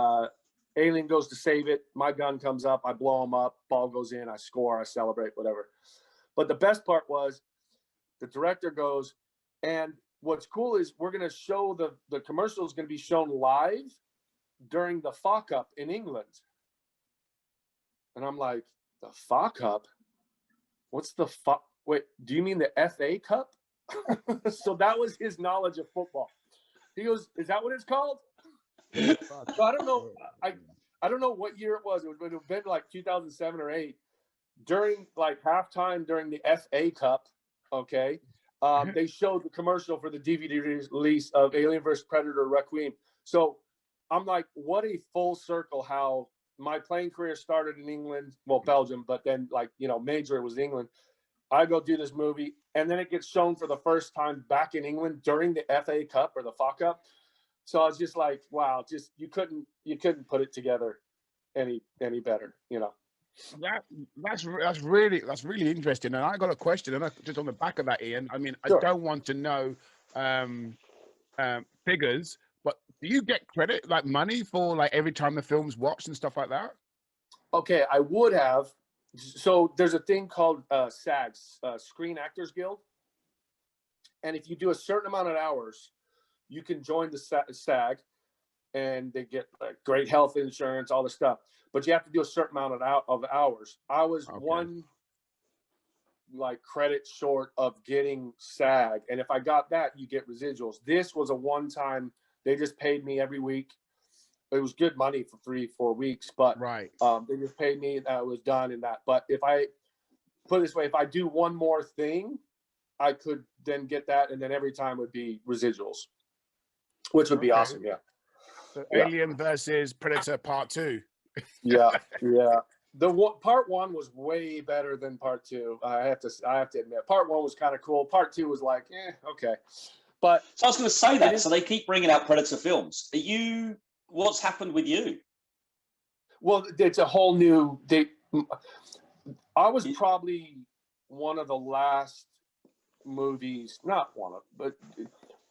alien goes to save it. My gun comes up. I blow him up. Ball goes in. I score. I celebrate, whatever. But the best part was the director goes, and what's cool is we're going to show the commercial is going to be shown live during the FA Cup in England. And I'm like, the FA Cup? What's the wait, do you mean the FA Cup? So that was his knowledge of football. He goes, is that what it's called? So I don't know. I don't know what year it was. It would have been like 2007 or 8. During like halftime during the FA Cup, okay, they showed the commercial for the DVD release of Alien vs. Predator Requiem. So I'm like, what a full circle how my playing career started in England, well, Belgium, but then like, major it was England. I go do this movie, and then it gets shown for the first time back in England during the FA Cup or the FA Cup. So I was just like, wow, just you couldn't put it together any better, That's really interesting. And I got a question, and just on the back of that, Ian. I mean, sure. I don't want to know figures, but do you get credit, like money, for like every time the film's watched and stuff like that? Okay, I would have. So there's a thing called SAG, Screen Actors Guild, And if you do a certain amount of hours, you can join the SAG, and they get like great health insurance, all this stuff. But you have to do a certain amount of hours. I was one like credit short of getting SAG, and if I got that, you get residuals. This was a one-time. They just paid me every week. It was good money for 3-4 weeks, but they just paid me. That was done in that. But if I put it this way, if I do one more thing, I could then get that, and then every time would be residuals, which would be awesome. Yeah. So Alien versus Predator Part 2. Yeah. Part 1 was way better than Part 2. I have to admit, Part 1 was kind of cool. Part 2 was like, okay. But so I was going to say that. So they keep bringing out Predator films. What's happened with you? Well, it's a whole new. I was probably one of the last movies, not one of, but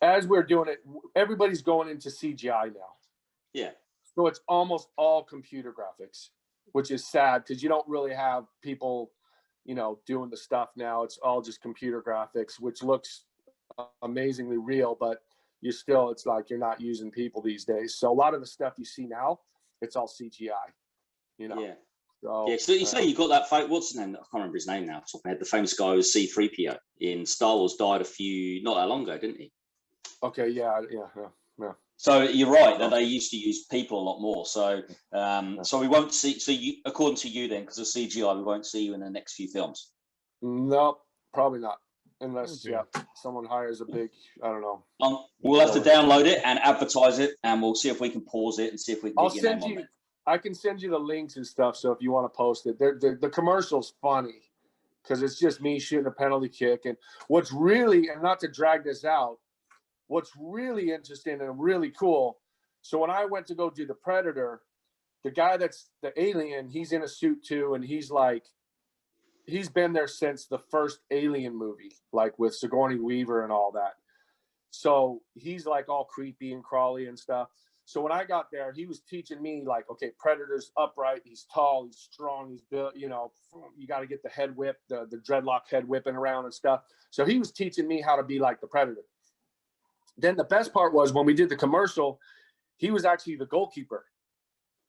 as we're doing it, everybody's going into CGI now. Yeah. So it's almost all computer graphics, which is sad because you don't really have people, doing the stuff now. It's all just computer graphics, which looks amazingly real, but it's like you're not using people these days. So a lot of the stuff you see now, it's all CGI, Yeah. So, so you say you got that fight. What's his name? I can't remember his name now. Off the top of my head. The famous guy who was C-3PO in Star Wars died not that long ago, didn't he? Okay. Yeah. So you're right that they used to use people a lot more. So so we won't see. So according to you, then, because of CGI, we won't see you in the next few films. No, probably not. Unless someone hires a big, I don't know. We'll have to download it and advertise it, and we'll see if we can pause it and see if we can get your name on it. I can send you the links and stuff. So if you want to post it, the commercial's funny because it's just me shooting a penalty kick. And what's really, and not to drag this out, what's really interesting and really cool. So when I went to go do the Predator, the guy that's the alien, he's in a suit too, and he's been there since the first Alien movie, like with Sigourney Weaver and all that. So he's like all creepy and crawly and stuff. So when I got there, he was teaching me like, okay, Predator's upright, he's tall, he's strong, he's built, you got to get the head whip, the dreadlock head whipping around and stuff. So he was teaching me how to be like the Predator. Then the best part was when we did the commercial, he was actually the goalkeeper.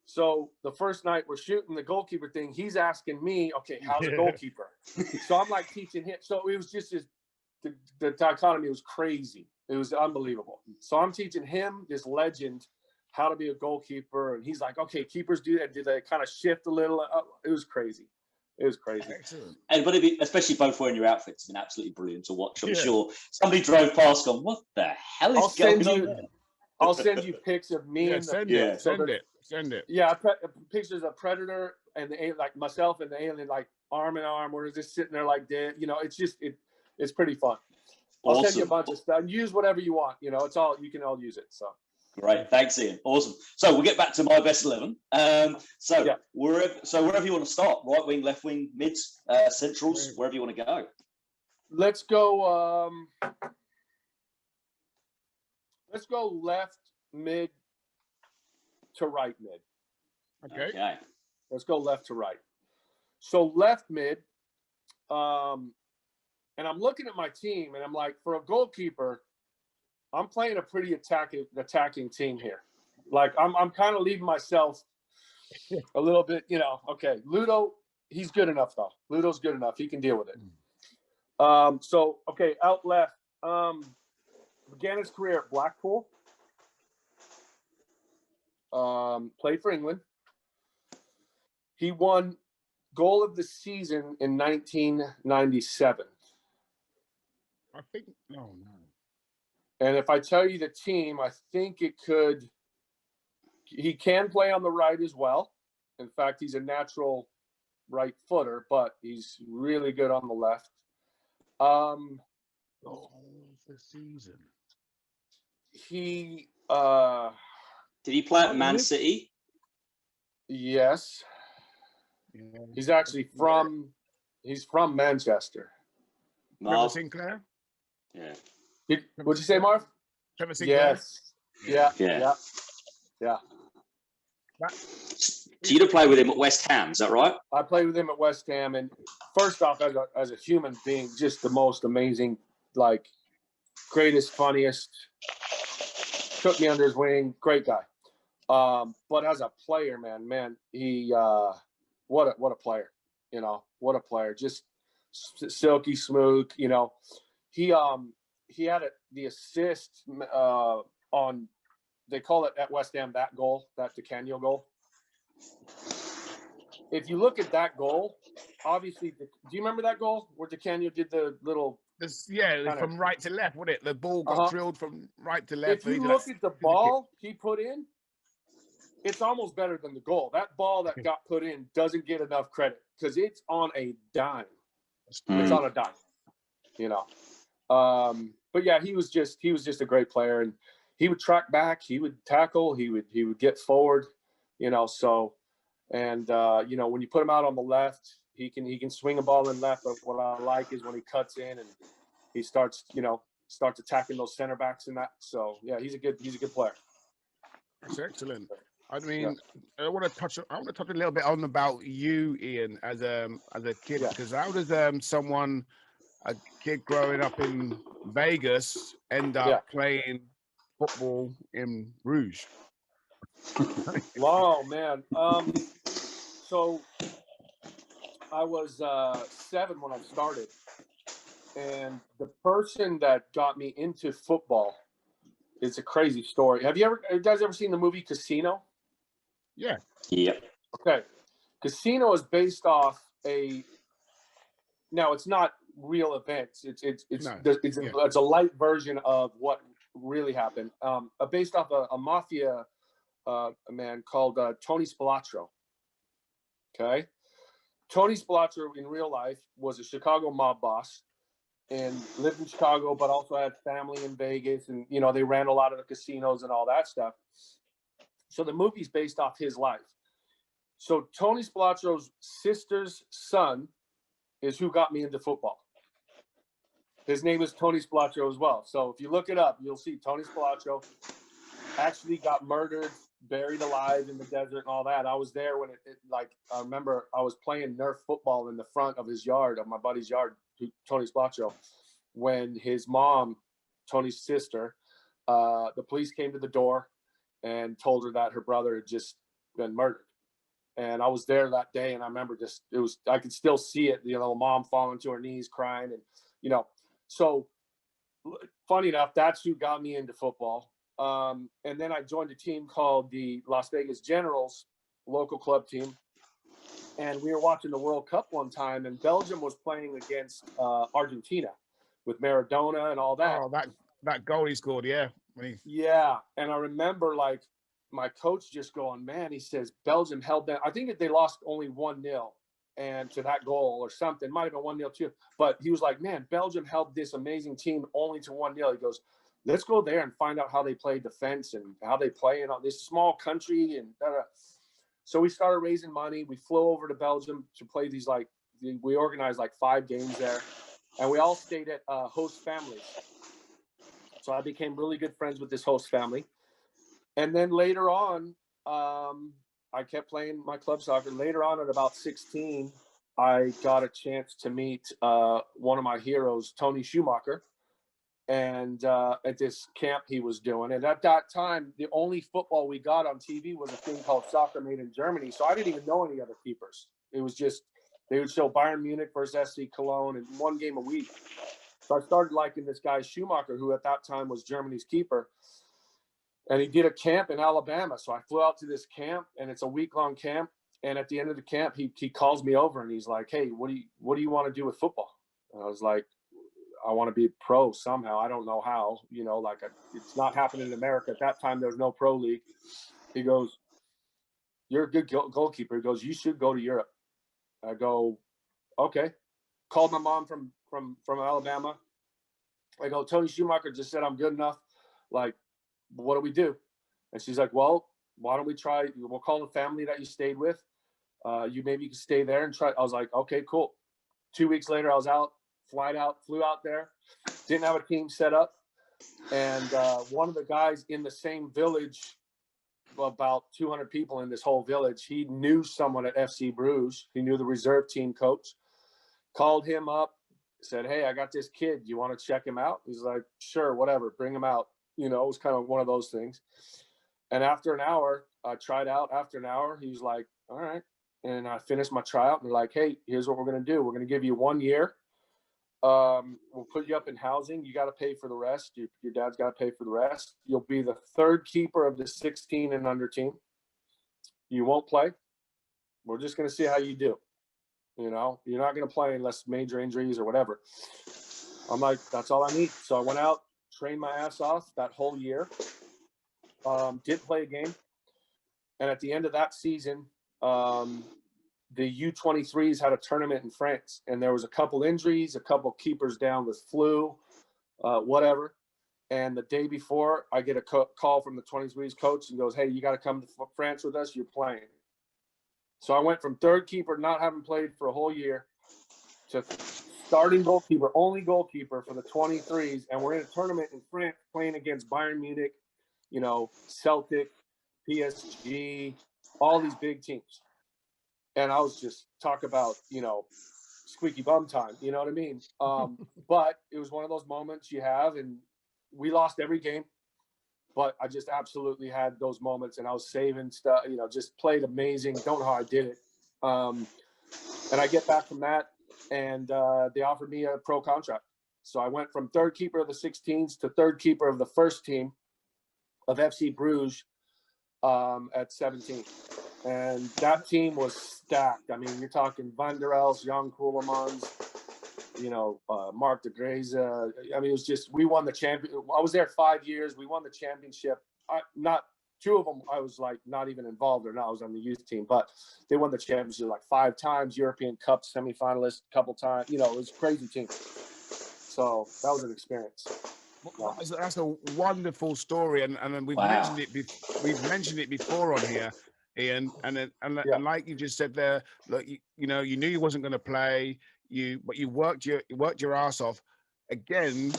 So the first night we're shooting the goalkeeper thing, he's asking me, okay, how's a goalkeeper? So I'm like teaching him. So it was just the dichotomy was crazy. It was unbelievable. So I'm teaching him, this legend, how to be a goalkeeper. And he's like, okay, keepers do that. Do they kind of shift a little? It was crazy. It was crazy. Excellent. And but especially both wearing your outfits, it's been absolutely brilliant to watch. I'm sure somebody drove past going, what the hell is going on there? I'll send you pics of me. Send it. Yeah, pictures of Predator and the like myself and the alien like arm in arm. We're just sitting there like dead. It's just it's pretty fun. I'll send you a bunch of stuff. Use whatever you want. It's all you can all use it. So great, thanks, Ian. Awesome. So we'll get back to my best 11. Wherever you want to start, right wing, left wing, mids, centrals, wherever you want to go. Let's go. Let's go left mid to right mid. Okay. Let's go left to right. So left mid, and I'm looking at my team, and I'm like, for a goalkeeper, I'm playing a pretty attacking team here. Like I'm kind of leaving myself a little bit, Okay, Ludo, he's good enough though. Ludo's good enough. He can deal with it. Out left. Began his career at Blackpool. Played for England. He won goal of the season in 1997. I think no. And if I tell you the team, I think he can play on the right as well. In fact, he's a natural right footer, but he's really good on the left. The season. He did he play at Man City? Yes. Yeah. He's actually from Manchester. Trevor Sinclair? Yeah. What'd you say, Marv? Trevor Sinclair? Yes. Yeah. So you play with him at West Ham, is that right? I played with him at West Ham, and first off, as a human being, just the most amazing, like greatest, funniest, took me under his wing, great guy. But as a player, man, he what a player, what a player, just silky smooth, he had the assist on, they call it at West Ham, that goal, that DeCanio goal. If you look at that goal, obviously, do you remember that goal where DeCanio did the little? From right to left, wasn't it? The ball got drilled from right to left. If you look at the ball he put in, it's almost better than the goal. That ball that got put in doesn't get enough credit because it's on a dime. It's on a dime, But yeah, he was just a great player, and he would track back, he would tackle, he would get forward, So, and when you put him out on the left, he can swing a ball in left. But what I like is when he cuts in and he starts attacking those center backs and that. So yeah, he's a good player. That's excellent. I mean, I want to touch a little bit on about you, Ian, as a kid, because how does a kid growing up in Vegas end up playing football in Bruges? Wow, man. So I was 7 when I started, and the person that got me into football, it's a crazy story. Have you guys ever seen the movie Casino? Yeah. Yep. Okay. Casino is based off now it's not real events. It's a light version of what really happened. Based off a mafia a man called Tony Spilotro. Okay. Tony Spilotro in real life was a Chicago mob boss and lived in Chicago, but also had family in Vegas. And, they ran a lot of the casinos and all that stuff. So the movie's based off his life. So Tony Spilotro's sister's son is who got me into football. His name is Tony Spilotro as well. So if you look it up, you'll see Tony Spilotro actually got murdered, buried alive in the desert and all that. I was there when I remember I was playing Nerf football in the front of his yard, of my buddy's yard, Tony Spilotro, when his mom, Tony's sister, the police came to the door and told her that her brother had just been murdered. And I was there that day, and I remember I could still see it, mom falling to her knees crying. And, so funny enough, that's who got me into football. And then I joined a team called the Las Vegas Generals, local club team. And we were watching the World Cup one time, and Belgium was playing against Argentina with Maradona and all that. Oh, that goal he scored, yeah. Yeah, and I remember my coach just going, man, he says Belgium held them. I think they lost only 1-0 and to that goal or something. Might have been 1-0 too. But he was like, man, Belgium held this amazing team only to 1-0. He goes, let's go there and find out how they play defense and how they play in this small country. And so we started raising money. We flew over to Belgium to play these, we organized 5 games there. And we all stayed at host families. So I became really good friends with this host family. And then later on, I kept playing my club soccer. Later on at about 16, I got a chance to meet one of my heroes, Tony Schumacher, and at this camp he was doing. And at that time, the only football we got on TV was a thing called Soccer Made in Germany. So I didn't even know any other keepers. It was just, they would show Bayern Munich versus SC Cologne and 1 game a week. So I started liking this guy Schumacher, who at that time was Germany's keeper. And he did a camp in Alabama. So I flew out to this camp, and it's a week-long camp. And at the end of the camp, he calls me over, and he's like, hey, what do you want to do with football? And I was like, I want to be pro somehow. I don't know how, it's not happening in America. At that time, there was no pro league. He goes, you're a good goalkeeper. He goes, you should go to Europe. I go, okay. Called my mom from Alabama. I go, Tony Schumacher just said I'm good enough. What do we do? And she's like, well, why don't we try? We'll call the family that you stayed with. You can stay there and try. I was like, okay, cool. 2 weeks later, I was flew out there, didn't have a team set up. And one of the guys in the same village, about 200 people in this whole village, he knew someone at FC Bruges. He knew the reserve team coach, called him up, said, hey, I got this kid. You want to check him out? He's like, sure, whatever, bring him out. You know, it was kind of one of those things. And after an hour, I tried out. After an hour, he was like, all right. And I finished my tryout, and they're like, hey, here's what we're going to do. We're going to give you 1 year. We'll put you up in housing. You got to pay for the rest. Your dad's got to pay for the rest. You'll be the third keeper of the 16 and under team. You won't play. We're just going to see how you do. You know, you're not going to play unless major injuries or whatever. I'm like, that's all I need. So I went out, trained my ass off that whole year. Did play a game. And at the end of that season, the U23s had a tournament in France, and there was a couple injuries, a couple keepers down with flu, whatever. And the day before, I get a call from the 23s coach and goes, hey, you got to come to France with us. You're playing. So I went from third keeper, not having played for a whole year, to starting goalkeeper, only goalkeeper for the 23s. And we're in a tournament in France playing against Bayern Munich, you know, Celtic, PSG, all these big teams. And I was just talk about, you know, squeaky bum time, you know what I mean? But it was one of those moments you have, and we lost every game, but I just absolutely had those moments, and I was saving stuff, you know, just played amazing. Don't know how I did it. And I get back from that, and they offered me a pro contract. So I went from third keeper of the 16s to third keeper of the first team of FC Bruges at 17. And that team was stacked. I mean, you're talking Van der Elst, Jan Koelemans, you know, Mark de Graze. I mean, it was just, we won the champion. I was there 5 years. We won the championship. Not two of them, I was like not even involved or not. I was on the youth team, but they won the championship like 5 times, European Cup semifinalist a couple times. You know, it was a crazy team. So that was an experience. Well, that's a wonderful story, and we've mentioned it. We've mentioned it before on here, Ian. And like you just said there, look, you know, you knew you wasn't going to play. But you worked your ass off. Again,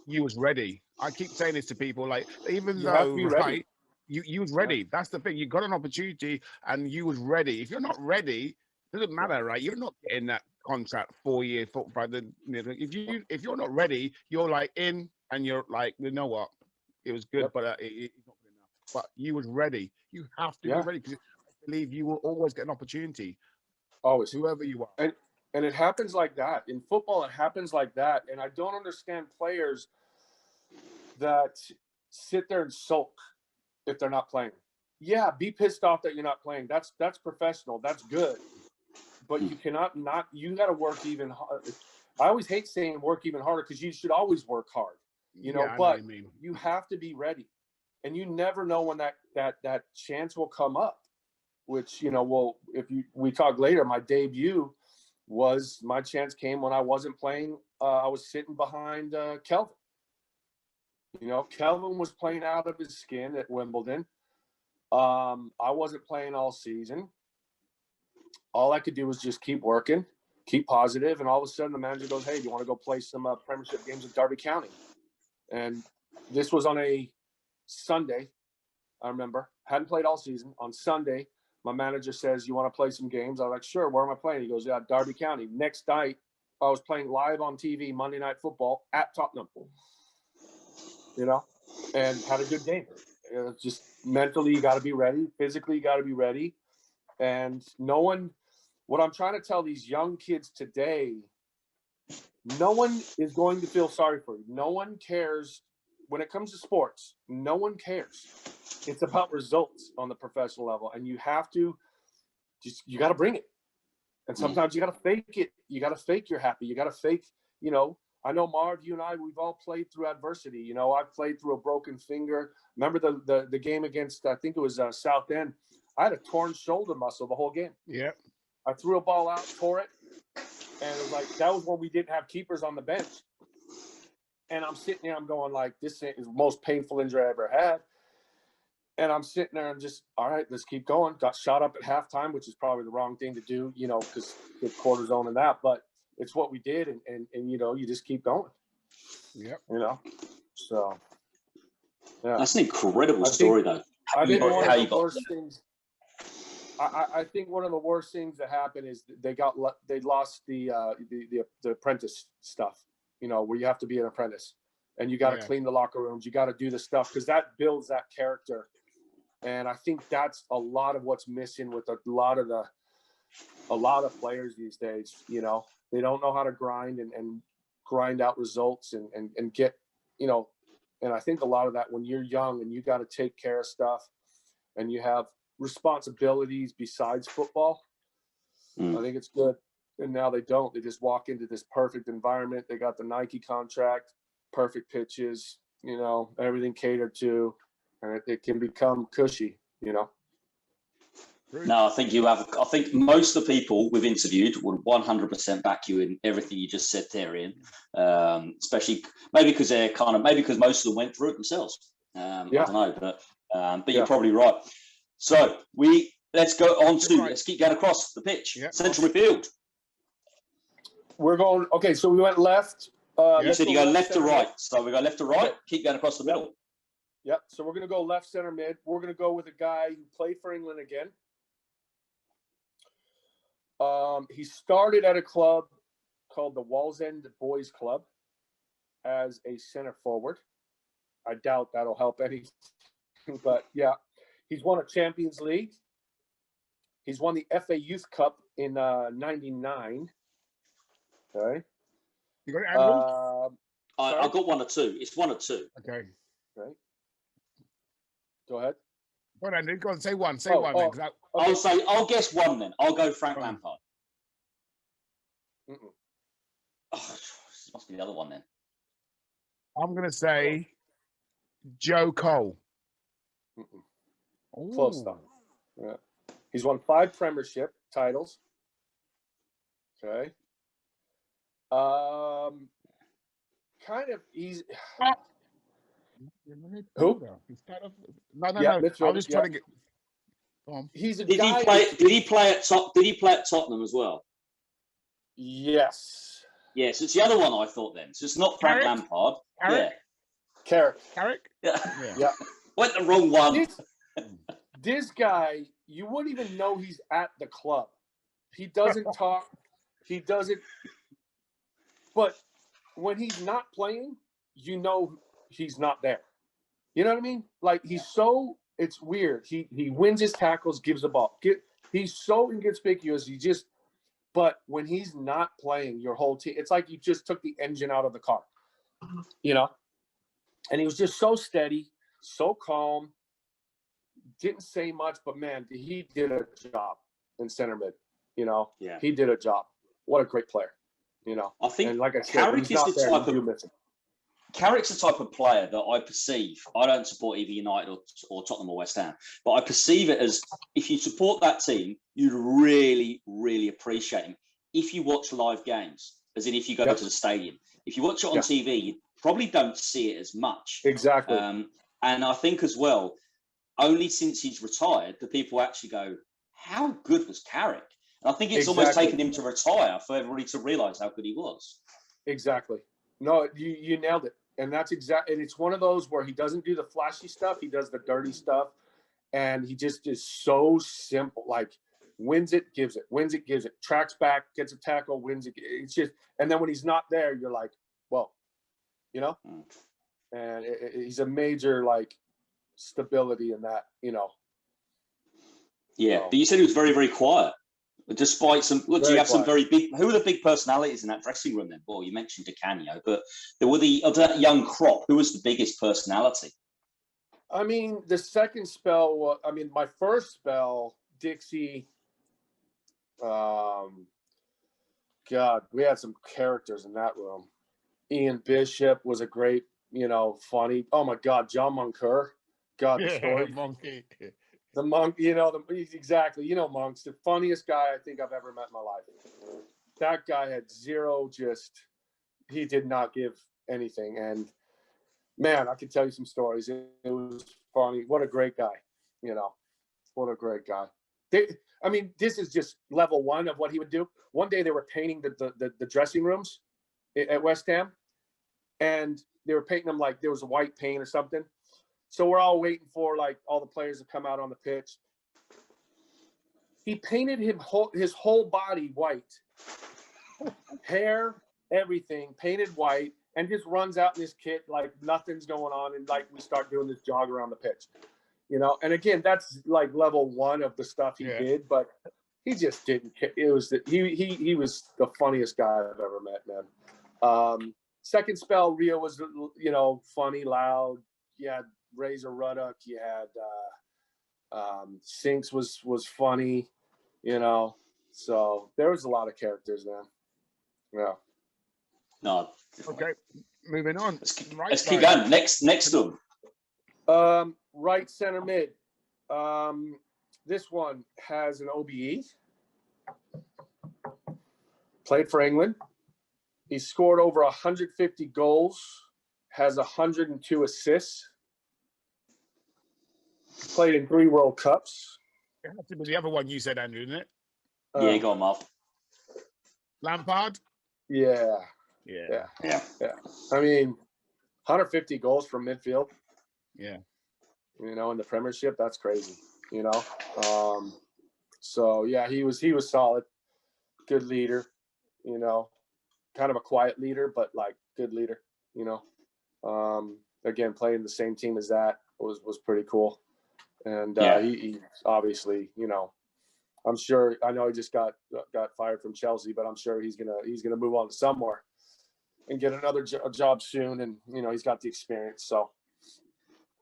you was ready. I keep saying this to people, like, even though right, you was ready. Yeah. That's the thing. You got an opportunity, and you was ready. If you're not ready, it doesn't matter, right? You're not getting that contract 4 years. If you're not ready, you're like in. And you're like, you know what? It was good, but it's not good enough. But you was ready. You have to be ready, because I believe you will always get an opportunity. Always, whoever you are. And it happens like that in football. It happens like that, and I don't understand players that sit there and sulk if they're not playing. Yeah, be pissed off that you're not playing. That's professional. That's good, but you cannot not. You got to work even harder. I always hate saying work even harder, because you should always work hard. You know, but you have to be ready, and you never know when that chance will come up, which, you know, well, we talk later, my debut was, my chance came when I wasn't playing. I was sitting behind Kelvin. You know, Kelvin was playing out of his skin at Wimbledon. I wasn't playing all season. All I could do was just keep working, keep positive, and all of a sudden the manager goes, hey, do you want to go play some Premiership games with Derby County? And this was on a Sunday, I remember. Hadn't played all season. On Sunday, my manager says, you want to play some games? I was like, sure, where am I playing? He goes, yeah, Derby County. Next night, I was playing live on TV, Monday Night Football, at Tottenham. You know, and had a good game. Just mentally, you got to be ready. Physically, you got to be ready. And what I'm trying to tell these young kids today, no one is going to feel sorry for you. No one cares. When it comes to sports, no one cares. It's about results on the professional level. And you have to you got to bring it. And sometimes you got to fake it. You got to fake you're happy. You got to fake, you know. I know, Marv, you and I, we've all played through adversity. You know, I played through a broken finger. Remember the game against, I think it was South End. I had a torn shoulder muscle the whole game. Yeah. I threw a ball out, tore it. And it was like, that was when we didn't have keepers on the bench. And I'm sitting there, I'm going like, this is the most painful injury I ever had. And I'm sitting there and just, all right, let's keep going. Got shot up at halftime, which is probably the wrong thing to do, you know, because the cortisone and that. But it's what we did. And you know, you just keep going. Yeah. You know, so. Yeah. That's an incredible story, though. I think one of the worst things. I think one of the worst things that happened is they lost the apprentice stuff, where you have to be an apprentice and you got to clean the locker rooms. You got to do the stuff because that builds that character. And I think that's a lot of what's missing with a lot of players these days. They don't know how to grind and grind out results and get, and I think a lot of that when you're young and you got to take care of stuff and you have responsibilities besides football, I think it's good. And now they don't. They just walk into this perfect environment. They got the Nike contract, perfect pitches, everything catered to, and it can become cushy, No, I think most of the people we've interviewed would 100% back you in everything you just said there, Ian. Especially maybe because most of them went through it themselves. I don't know, but you're probably right. So let's go on to let's keep going across the pitch. Yeah. Central midfield. We're going. Okay, so we went left. You said you go left to right, so we go left to right. Keep going across the middle. Yep. So we're going to go left center mid. We're going to go with a guy who played for England again. He started at a club called the Wallsend Boys Club as a center forward. I doubt that'll help anything, but yeah, he's won a Champions League. He's won the FA Youth Cup in '99. Okay. You got it, Andrew? I got one or two. It's one or two. Okay. Go ahead. Go on, Andrew. Go on. Say one. I'll guess one then. I'll go Frank Lampard. This must be the other one then. I'm going to say Joe Cole. Close though. Yeah. He's won 5 Premiership titles. Okay. Kind of easy. Who? No. I was just trying to get. He's a did guy. Did he play at Tottenham as well? Yes. Yes, it's the other one I thought then. So it's not Frank Lampard. Carrick? Yeah. Carrick? Yeah. Went the wrong one. This guy, you wouldn't even know he's at the club. He doesn't talk. He doesn't. But when he's not playing, he's not there. You know what I mean? Like it's weird. He wins his tackles, gives the ball. He's so inconspicuous. But when he's not playing, your whole team, it's like you just took the engine out of the car, And he was just so steady, so calm, didn't say much, but man, he did a job in center mid, Yeah. He did a job. What a great player, I think, and like I said, Carrick's the type of player that I perceive. I don't support either United or Tottenham or West Ham, but I perceive it as if you support that team, you'd really, really appreciate him. If you watch live games, as in if you go to the stadium, if you watch it on TV, you probably don't see it as much. Exactly. And I think as well, only since he's retired, the people actually go, how good was Carrick? And I think it's almost taken him to retire for everybody to realise how good he was. Exactly. No, you nailed it. And that's exactly, and it's one of those where he doesn't do the flashy stuff. He does the dirty stuff. And he just is so simple. Like, wins it, gives it, tracks back, gets a tackle, wins it. It's just, and then when he's not there, you're like, whoa, and he's a major, stability in that, Yeah, but you said he was very, very quiet. Despite some, look, you have some very big. Who were the big personalities in that dressing room then? Well, you mentioned Di Canio, but there were of that young crop. Who was the biggest personality? I mean, the second spell. My first spell, Dixie. God, we had some characters in that room. Ian Bishop was a great, funny. Oh my God, John Moncur. God, the story. Monkey. The monk, exactly. Monk's the funniest guy I think I've ever met in my life. That guy had zero, he did not give anything. And man, I could tell you some stories. It was funny. What a great guy, what a great guy. This is just level one of what he would do. One day they were painting the dressing rooms at West Ham, and they were painting them like there was a white paint or something. So we're all waiting for all the players to come out on the pitch. He painted his whole body white, hair, everything painted white, and just runs out in this kit like nothing's going on, and like we start doing this jog around the pitch, you know. And again, that's like level 1 of the stuff he did, but he just didn't care. It was he was the funniest guy I've ever met, man. Second spell, Rio was, you know, funny, loud. You had Razor Ruddock. You had Sinks was funny, you know. So there was a lot of characters, man. Yeah. No. Okay, moving on. Let's keep going. Next one. Right center mid. This one has an OBE. Played for England. He scored over 150 goals. Has 102 assists. Played in 3 World Cups. It had to be the other one you said, Andrew, didn't it? Yeah, go on, Marv. Lampard? Yeah. I mean, 150 goals from midfield. Yeah. You know, in the Premiership, that's crazy. You know, so yeah, he was solid, good leader. You know, kind of a quiet leader, but like good leader. You know, again, playing the same team as that was pretty cool. And he obviously, you know, I know he just got fired from Chelsea, but I'm sure he's gonna move on to somewhere and get another job soon. And you know, he's got the experience, so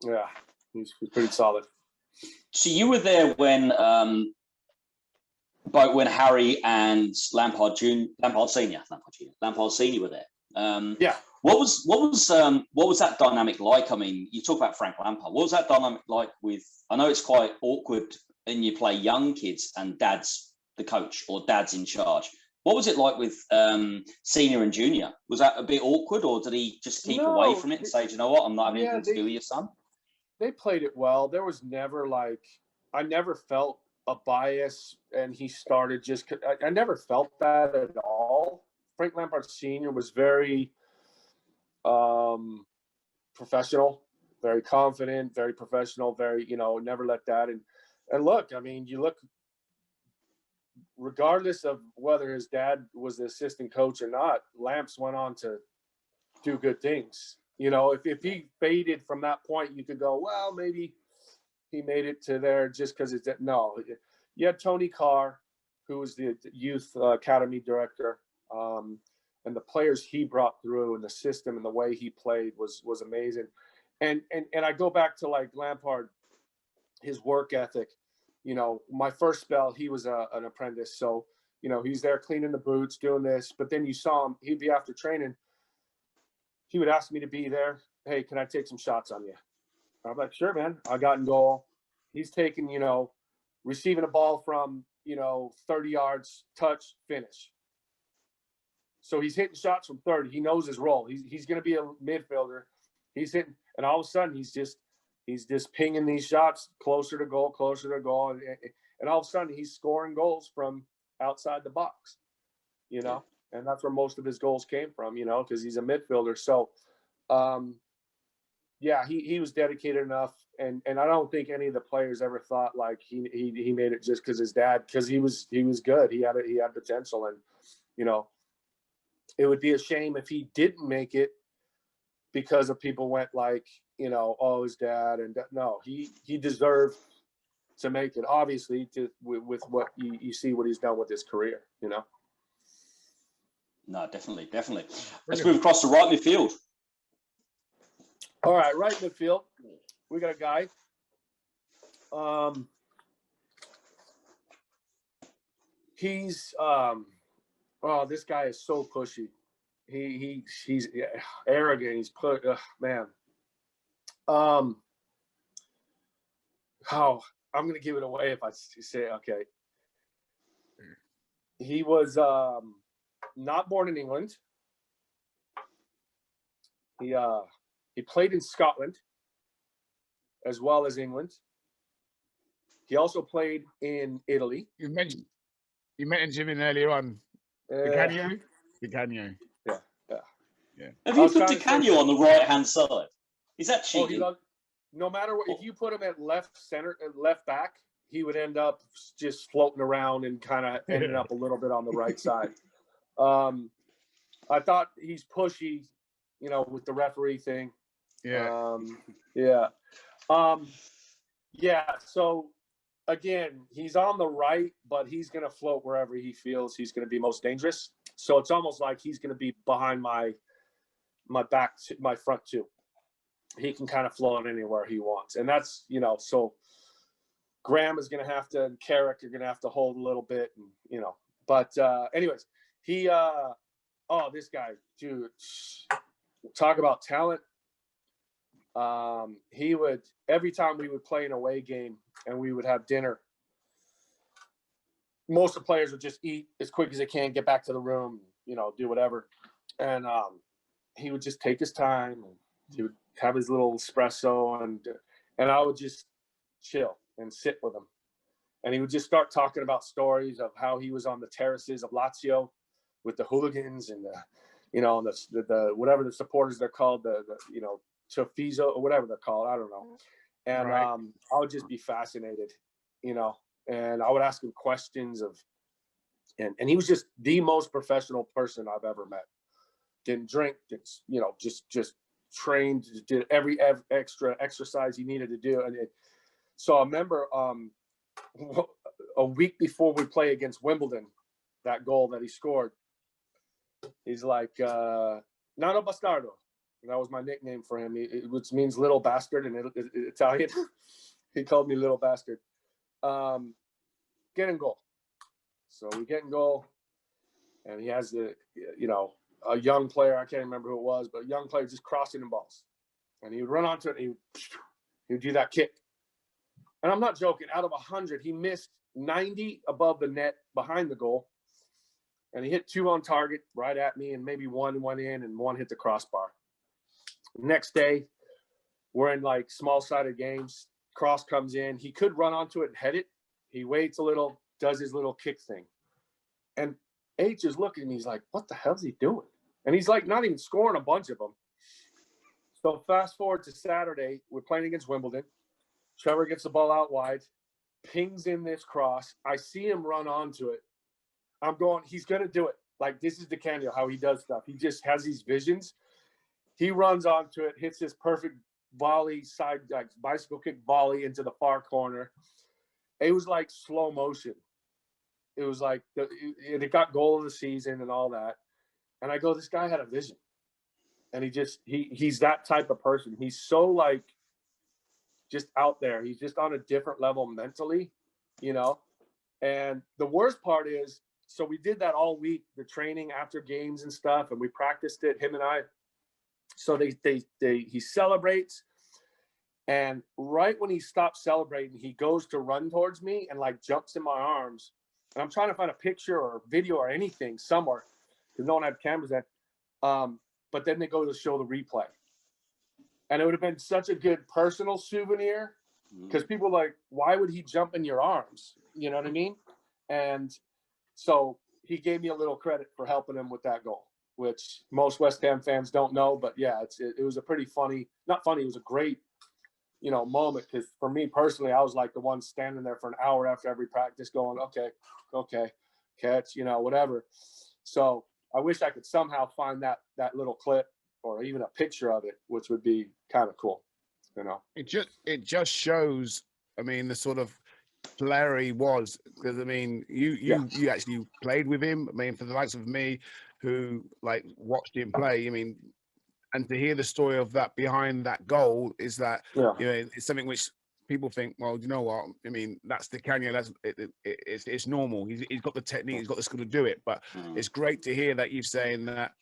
yeah, he's pretty solid. So you were there when Harry and Lampard Senior were there. Yeah. What was that dynamic like? I mean, you talk about Frank Lampard. What was that dynamic like with? I know it's quite awkward, and you play young kids, and Dad's the coach or Dad's in charge. What was it like with Senior and Junior? Was that a bit awkward, or did he just keep away from it and say, you know what, I'm not having anything to do with your son? They played it well. There was never I never felt a bias, and he started just. I never felt that at all. Frank Lampard Senior was very professional, very confident, very professional, very, you know, never let that. And look, I mean, you look, regardless of whether his dad was the assistant coach or not, Lamps went on to do good things. You know, if he faded from that point, you could go, well, maybe he made it to there just because it's no. You had Tony Carr, who was the youth academy director, and the players he brought through and the system and the way he played was amazing. And I go back to like Lampard, his work ethic. You know, my first spell, he was an apprentice, so you know he's there cleaning the boots, doing this. But then you saw him; he'd be after training. He would ask me to be there. Hey, can I take some shots on you? I'm like, sure, man. I got in goal. He's taking, you know, receiving a ball from, you know, 30 yards, touch, finish. So he's hitting shots from 30. He knows his role. He's going to be a midfielder. He's hitting, and all of a sudden he's just pinging these shots closer to goal, and all of a sudden he's scoring goals from outside the box, you know. And that's where most of his goals came from, you know, because he's a midfielder. So, yeah, he was dedicated enough, and I don't think any of the players ever thought like he made it just because his dad, because he was good. He had potential, and you know, it would be a shame if he didn't make it because of people went like, you know, oh, his dad, and no, he deserved to make it. Obviously, with what you see what he's done with his career, you know. No, definitely. Let's move across to right midfield. All right, right midfield. We got a guy. He's this guy is so pushy. He's arrogant. He's man. I'm gonna give it away if I say okay. He was not born in England. He played in Scotland as well as England. He also played in Italy. You mentioned him earlier on. Di Canio. Yeah. Have you put Di Canio on the right-hand side? Is that cheating? No matter what, if you put him at left center, left back, he would end up just floating around and kind of ending up a little bit on the right side. I thought he's pushy, with the referee thing. Yeah. So again, he's on the right, but he's going to float wherever he feels he's going to be most dangerous. So it's almost like he's going to be behind my back, my front two. He can kind of float anywhere he wants. And that's, so Graham is going to have to, and Carrick are going to have to hold a little bit, and, but anyways, this guy, dude, talk about talent. He would, every time we would play an away game and we would have dinner, most of the players would just eat as quick as they can, get back to the room, do whatever. And he would just take his time. He would have his little espresso, and I would just chill and sit with him. And he would just start talking about stories of how he was on the terraces of Lazio with the hooligans and the whatever the supporters they're called, the Tifoso or whatever they're called, I don't know. And right. I would just be fascinated, and I would ask him questions and he was just the most professional person I've ever met. Didn't drink, just trained, did every extra exercise he needed to do. And so I remember a week before we play against Wimbledon, that goal that he scored, he's like, Nano Bastardo. And that was my nickname for him, which means little bastard in Italian. He called me little bastard. Get in goal. So we get in goal, and he has a young player, I can't remember who it was, but a young player just crossing in balls. And he would run onto it, and he would do that kick. And I'm not joking, out of 100, he missed 90 above the net behind the goal. And he hit 2 on target right at me, and maybe one went in and one hit the crossbar. Next day, we're in like small-sided games. Cross comes in. He could run onto it and head it. He waits a little, does his little kick thing. And H is looking at me. He's like, what the hell is he doing? And he's like not even scoring a bunch of them. So fast forward to Saturday, we're playing against Wimbledon. Trevor gets the ball out wide, pings in this cross. I see him run onto it. I'm going, he's going to do it. Like, this is DeCanio, how he does stuff. He just has these visions. He runs onto it, hits this perfect volley, side, like bicycle kick volley into the far corner. It was like slow motion. It was like, it got goal of the season and all that. And I go, this guy had a vision. And he's that type of person. He's so like, just out there. He's just on a different level mentally, And the worst part is, so we did that all week, the training after games and stuff, and we practiced it, him and I. So he celebrates, and right when he stops celebrating, he goes to run towards me and like jumps in my arms. And I'm trying to find a picture or video or anything somewhere because no one had cameras then. But then they go to show the replay. And it would have been such a good personal souvenir because people are like, why would he jump in your arms? You know what I mean? And so he gave me a little credit for helping him with that goal, which most West Ham fans don't know. But yeah, it was a pretty funny, not funny, it was a great, moment. Because for me personally, I was like the one standing there for an hour after every practice going, okay, catch, whatever. So I wish I could somehow find that little clip or even a picture of it, which would be kind of cool, It just shows, the sort of player he was, because you actually played with him. For the likes of me, who like watched him play, and to hear the story of that behind that goal is that it's something which people think, well, you know what? That's the Kanye. That's it's normal. He's got the technique. He's got the skill to do it. But it's great to hear that you're saying that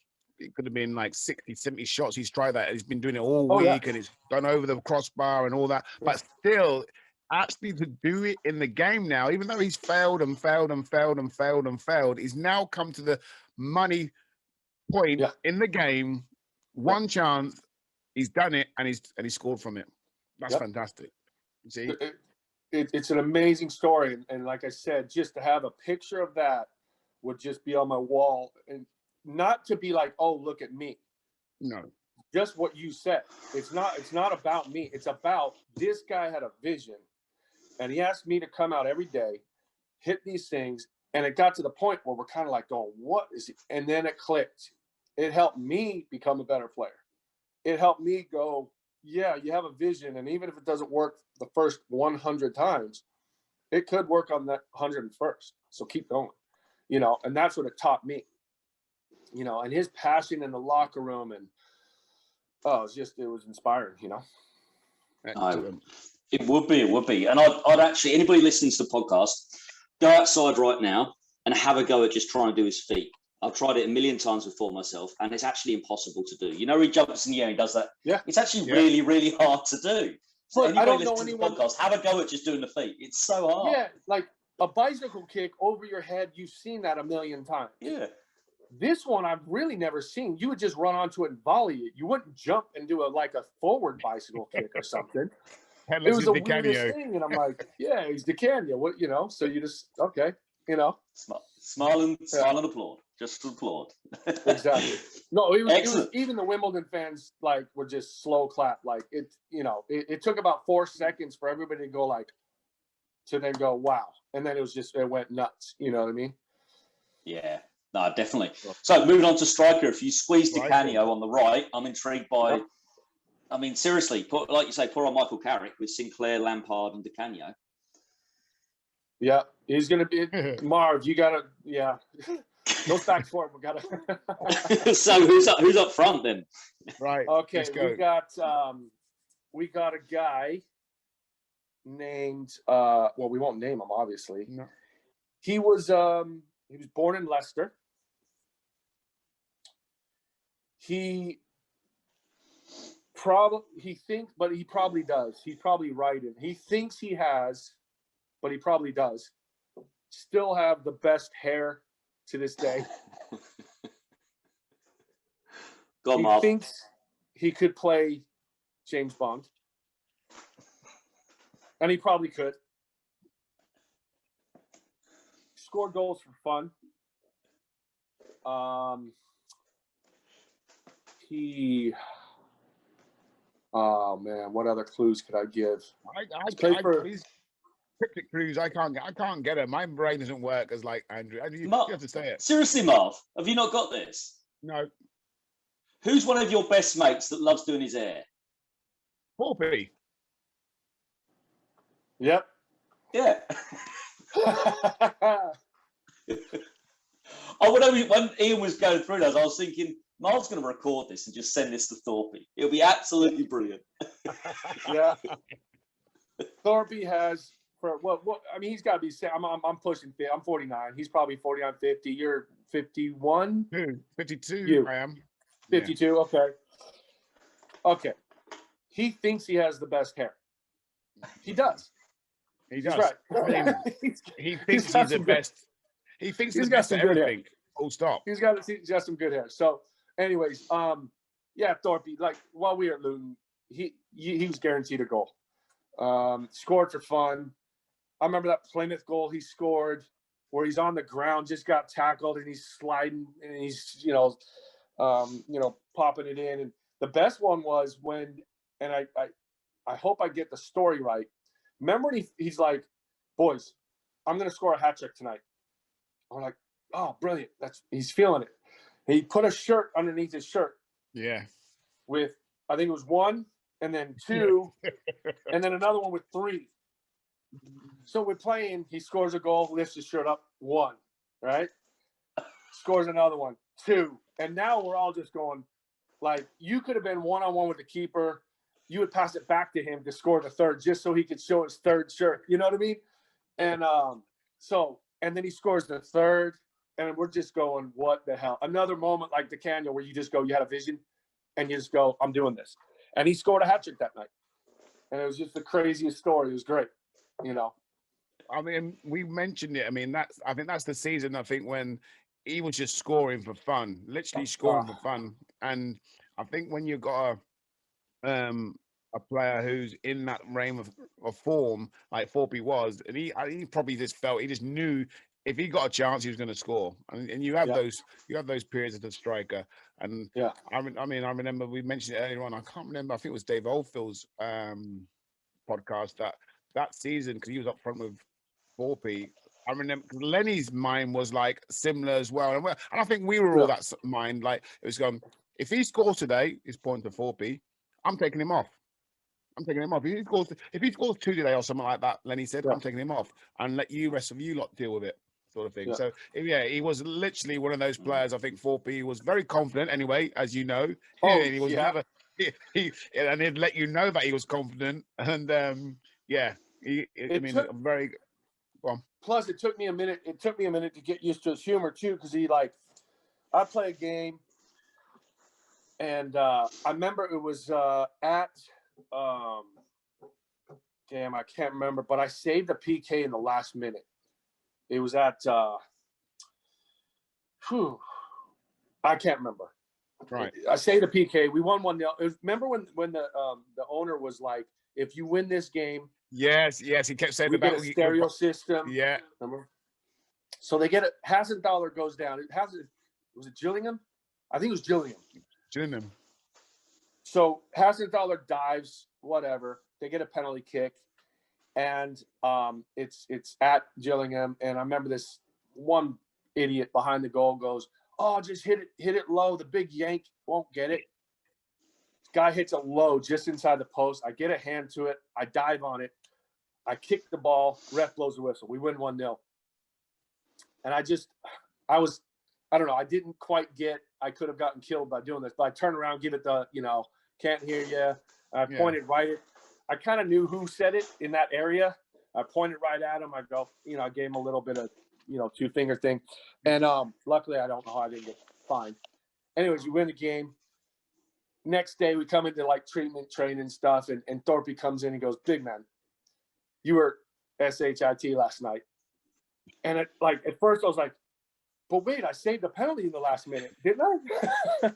it could have been like 60, 70 shots. He's tried that. He's been doing it all week, and he's gone over the crossbar and all that. But still, actually to do it in the game now, even though he's failed and failed and failed and failed and failed, he's now come to the money point in the game. One chance, he's done it, and he's scored from it. That's fantastic. See, it's an amazing story, and like I said, just to have a picture of that would just be on my wall, and not to be like, oh, look at me. No, just what you said. It's not about me. It's about this guy had a vision, And he asked me to come out every day, hit these things. And it got to the point where we're kind of like going, what is it? And then it clicked. It helped me become a better player. It helped me go, yeah, you have a vision. And even if it doesn't work the first 100 times, it could work on that 101st. So keep going, and that's what it taught me, and his passion in the locker room. And, it was inspiring, It would be. And I'd actually, anybody listening to the podcast, go outside right now and have a go at just trying to do his feet. I've tried it a million times before myself, and it's actually impossible to do. He jumps in the air and does that. Yeah. It's actually really, really hard to do. So but anybody I don't know listening anyone. To the podcast, have a go at just doing the feet. It's so hard. Yeah, like a bicycle kick over your head. You've seen that a million times. Yeah. This one I've really never seen. You would just run onto it and volley it. You wouldn't jump and do a forward bicycle kick or something. It was the weirdest thing, and I'm like, yeah, he's DeCanio. What, so you just, okay, Smile and applaud. Just applaud. Exactly. No, it was Excellent. Even the Wimbledon fans were just slow clap. It took about 4 seconds for everybody to go to then go, wow. And then it went nuts. You know what I mean? Yeah. No, definitely. So moving on to striker, if you squeeze DeCanio on the right, I'm intrigued by. Yep. I mean, seriously, like you say, poor old Michael Carrick with Sinclair, Lampard, and DeCanio. Yeah, he's going to be Marv. You got to, yeah. Those back four, we got to. So who's up front then? Right. Okay, we got a guy named. Well, we won't name him, obviously. No. He was born in Leicester. He probably does. He's probably right. He thinks he has, but he probably does. Still have the best hair to this day. He thinks he could play James Bond. And he probably could. Scored goals for fun. Oh man, what other clues could I give? Cryptic clues. I can't get it. My brain doesn't work as Andrew. You have to say it. Seriously, Marv, have you not got this? No. Who's one of your best mates that loves doing his hair? Poppy. Yep. Yeah. When Ian was going through those, I was thinking, Marv's going to record this and just send this to Thorpe. It'll be absolutely brilliant. Yeah. Thorpe has, he's got to be, I'm pushing 50. I'm 49. He's probably 49, 50. You're 51? 52, I am. 52, yeah. Okay. He thinks he has the best hair. He does. He does. He's right. He thinks he's the best. He thinks he's the best at everything. Full stop. He's got some good hair. So, anyways, Thorpe, while we were at Luton, he was guaranteed a goal. Scored for fun. I remember that Plymouth goal he scored where he's on the ground, just got tackled, and he's sliding, and he's popping it in. And the best one was when, and I hope I get the story right. Remember when he's like, boys, I'm going to score a hat trick tonight. I'm like, oh, brilliant. He's feeling it. And he put a shirt underneath his shirt. Yeah. With, I think it was 1, and then 2, and then another one with 3. So we're playing, he scores a goal, lifts his shirt up, 1, right? Scores another one, 2. And now we're all just going, you could have been one-on-one with the keeper. You would pass it back to him to score the third just so he could show his third shirt. You know what I mean? And and then he scores the third, and we're just going, what the hell? Another moment like DeCanio where you just go, you had a vision, and you just go, I'm doing this. And he scored a hat trick that night. And it was just the craziest story. It was great, I mean, we mentioned it. I mean, I think that's the season, I think, when he was just scoring for fun, literally scoring for fun. And I think when you've got a player who's in that reign of form like Thorpe was, and he probably just felt, he just knew if he got a chance he was going to score. And you have those periods as a striker. And I remember we mentioned it earlier on. I can't remember. I think it was Dave Oldfield's podcast that that season, because he was up front with Thorpe. I remember Lenny's mind was like similar as well, and I think we were all that mind. Like it was going, if he scores today, he's pointing to Thorpe. I'm taking him off. I'm taking him off. If he scores 2 today or something like that, Lenny said, I'm taking him off and let you rest of you lot deal with it, sort of thing. So yeah, he was literally one of those players. I think Thorpe was very confident anyway, as you know. He was never and he'd let you know that he was confident. And very. Well, plus, it took me a minute. It took me a minute to get used to his humor too, because I play a game, and I remember it was at. Damn, I can't remember, but I saved a PK in the last minute. It was at I can't remember. Right. I saved a PK. We won 1-0. Remember when the owner was like, if you win this game, yes, he kept saying we about get a stereo system. Yeah. Remember? So they get it. Hassenthaler goes down. Was it Gillingham? I think it was Gillingham. Gillingham. So Hassenthaler dives, whatever. They get a penalty kick, and it's at Gillingham. And I remember this one idiot behind the goal goes, "Oh, just hit it low. The big yank won't get it." Guy hits it low just inside the post. I get a hand to it. I dive on it. I kick the ball. Ref blows the whistle. We win 1-0. And I don't know. I didn't quite get. I could have gotten killed by doing this, but I turn around, give it the can't hear you. I pointed right at. I kind of knew who said it in that area. I pointed right at him. I go, I gave him a little bit of, 2-finger thing. And luckily, I don't know how I didn't get fined. Anyways, we win the game. Next day, we come into like treatment training stuff, and Thorpe comes in and goes, "Big man, you were SHIT last night." And at first, I was like, "But wait, I saved a penalty in the last minute, didn't I?"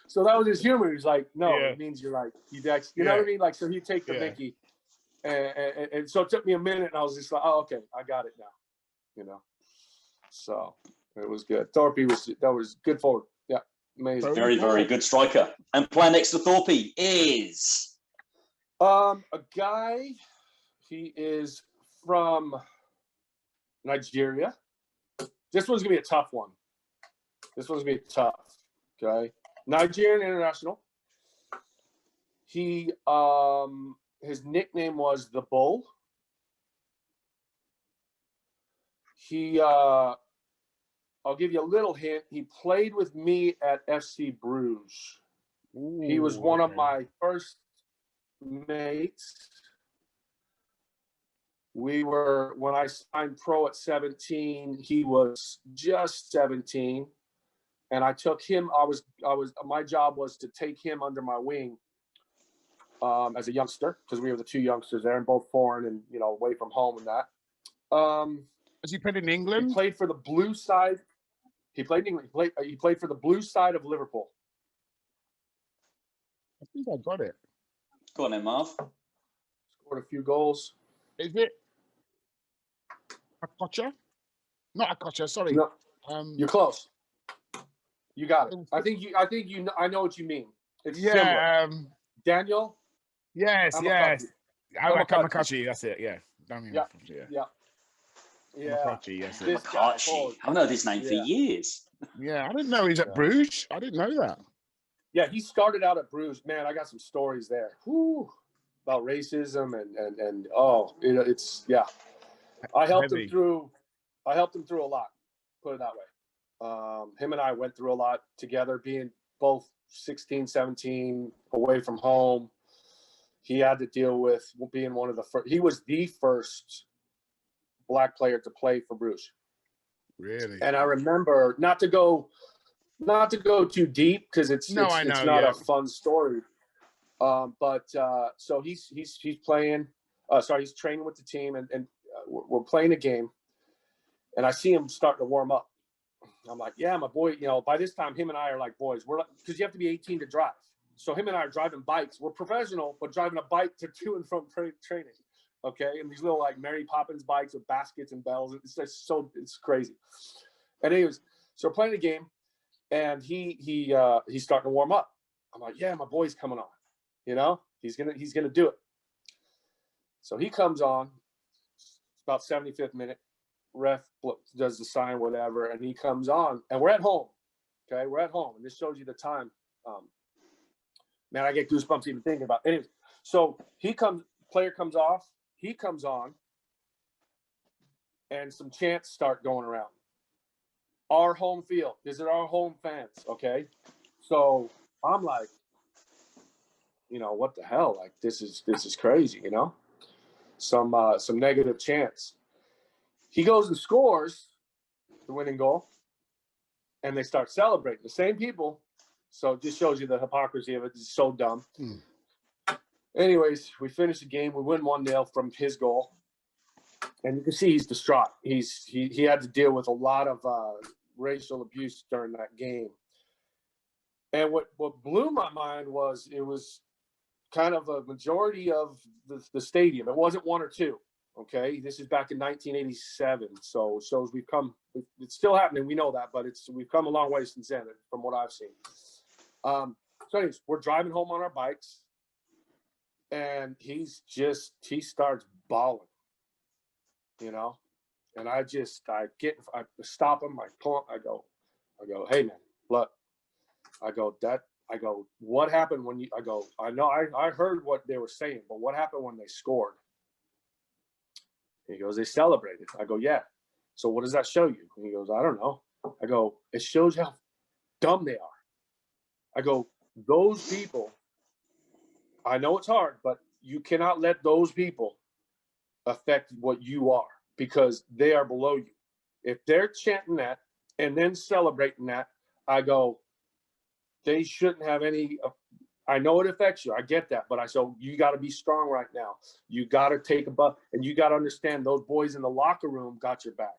So that was his humor. He's like, "No, it means you're like you know what I mean?" Like, so he'd take the Mickey, and so it took me a minute, and I was just like, "Oh, okay, I got it now," So it was good. Thorpe was good forward. Yeah, amazing. Very, very good striker. And playing next to Thorpe is a guy. He is from Nigeria. This one's gonna be a tough one. Okay. Nigerian international. He his nickname was the Bull. He I'll give you a little hint. He played with me at FC Bruges. Ooh, he was one of my first mates. When I signed pro at 17, he was just 17. And I took him. My job was to take him under my wing as a youngster, because we were the 2 youngsters there, and both foreign and away from home and that. Was he played in England? He played for the blue side. He played in England. He played for the blue side of Liverpool. I think I got it. Go on then, Marv. Scored a few goals. Is it Akocha? Not Akocha. Sorry. No, you're close. You got it. I think you. I know what you mean. It's similar. Daniel. Yes. Amakachi. That's it. Yeah. Amakachi. Yes. Amakachi. I've known his name for years. Yeah, I didn't know he's at Bruges. I didn't know that. Yeah, he started out at Bruges. Man, I got some stories there. Whew, about racism and it's I helped him through a lot. Put it that way. Him and I went through a lot together, being both 16, 17, away from home. He had to deal with being one of the first. He was the first Black player to play for Bruges. Really? And I remember, not to go too deep, because it's not a fun story. So he's playing. He's training with the team, and we're playing a game, and I see him starting to warm up. I'm like, yeah, my boy. By this time, him and I are like boys. We're because you have to be 18 to drive. So him and I are driving bikes. We're professional, but driving a bike to and from training. Okay, and these little like Mary Poppins bikes with baskets and bells. It's crazy. And anyways, so we're playing the game, and he's starting to warm up. I'm like, yeah, my boy's coming on. He's gonna do it. So he comes on, about 75th minute, ref does the sign, whatever, and he comes on, and we're at home. Okay, we're at home, and this shows you the time. Man, I get goosebumps even thinking about it. Anyways, so player comes off, he comes on, and some chants start going around. Our home field. Is it our home fans? Okay. So I'm like, what the hell? Like, this is crazy, Some negative chants. He goes and scores the winning goal, and they start celebrating. The same people. So it just shows you the hypocrisy of it. It's so dumb. Anyways, we finish the game. We win 1-0 from his goal. And you can see he's distraught. He had to deal with a lot of racial abuse during that game. And what blew my mind was it was kind of a majority of the stadium. It wasn't one or two. Okay, this is back in 1987, so it shows we've come. It's still happening. We know that, but we've come a long way since then, from what I've seen. So anyways, we're driving home on our bikes, and he starts bawling, and I stop him. I pull him. I go, hey man, look. I go, what happened when I know I heard what they were saying, but what happened when they scored? He goes, they celebrated. I go, yeah. So what does that show you? And he goes, I don't know. I go, it shows how dumb they are. I go, those people, I know it's hard, but you cannot let those people affect what you are, because they are below you. If they're chanting that and then celebrating that, I go, they shouldn't have any. I know it affects you. I get that. But you got to be strong right now. You got to take a butt, and you got to understand those boys in the locker room got your back.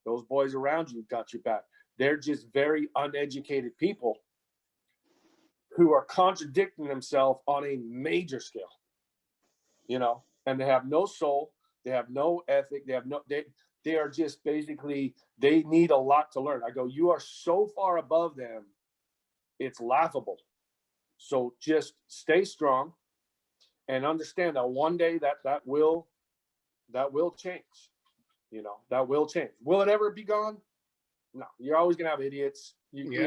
Those boys around you got your back. They're just very uneducated people who are contradicting themselves on a major scale, and they have no soul. They have no ethic. They are just basically, they need a lot to learn. I go, you are so far above them. It's laughable. So just stay strong and understand that one day that will change. That will change. Will it ever be gone? No. You're always gonna have idiots. You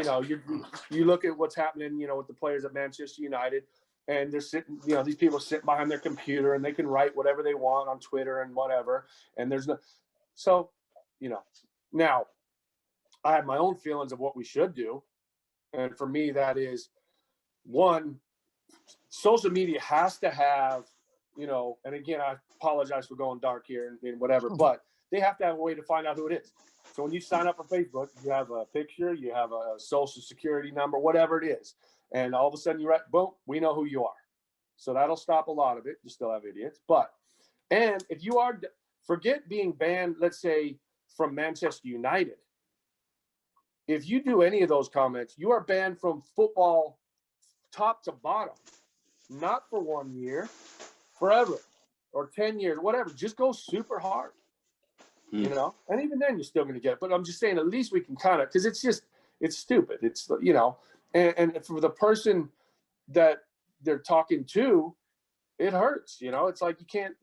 look at what's happening, with the players at Manchester United, and they're sitting, these people sit behind their computer and they can write whatever they want on Twitter and whatever. And there's no, so, now I have my own feelings of what we should do. And for me, that is, one, social media has to have, and again, I apologize for going dark here and whatever, but they have to have a way to find out who it is. So when you sign up for Facebook, you have a picture, you have a social security number, whatever it is. And all of a sudden you write, boom, we know who you are. So that'll stop a lot of it. You still have idiots. And if you are, forget being banned, let's say, from Manchester United. If you do any of those comments, you are banned from football top to bottom, not for 1 year, forever, or 10 years, whatever. Just go super hard, and even then you're still going to get it. But I'm just saying, at least we can kind of, because it's stupid. It's, and for the person that they're talking to, it hurts, it's like, you can't,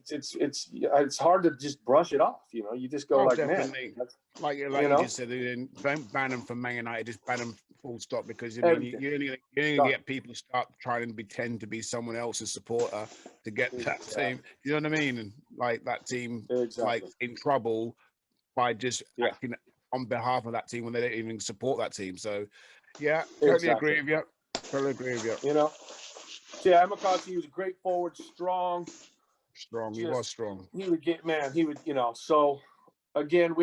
it's hard to just brush it off. You just go definitely. Man, like you just said, don't ban them from Man United, just ban them full stop, because you only get people start trying to pretend to be someone else's supporter to get that team. You know what I mean? And like that team, like in trouble by just acting on behalf of that team when they don't even support that team. So, totally agree with you. Totally agree with you. Yeah, Amakati was a great forward, strong. He was strong. He would, so again,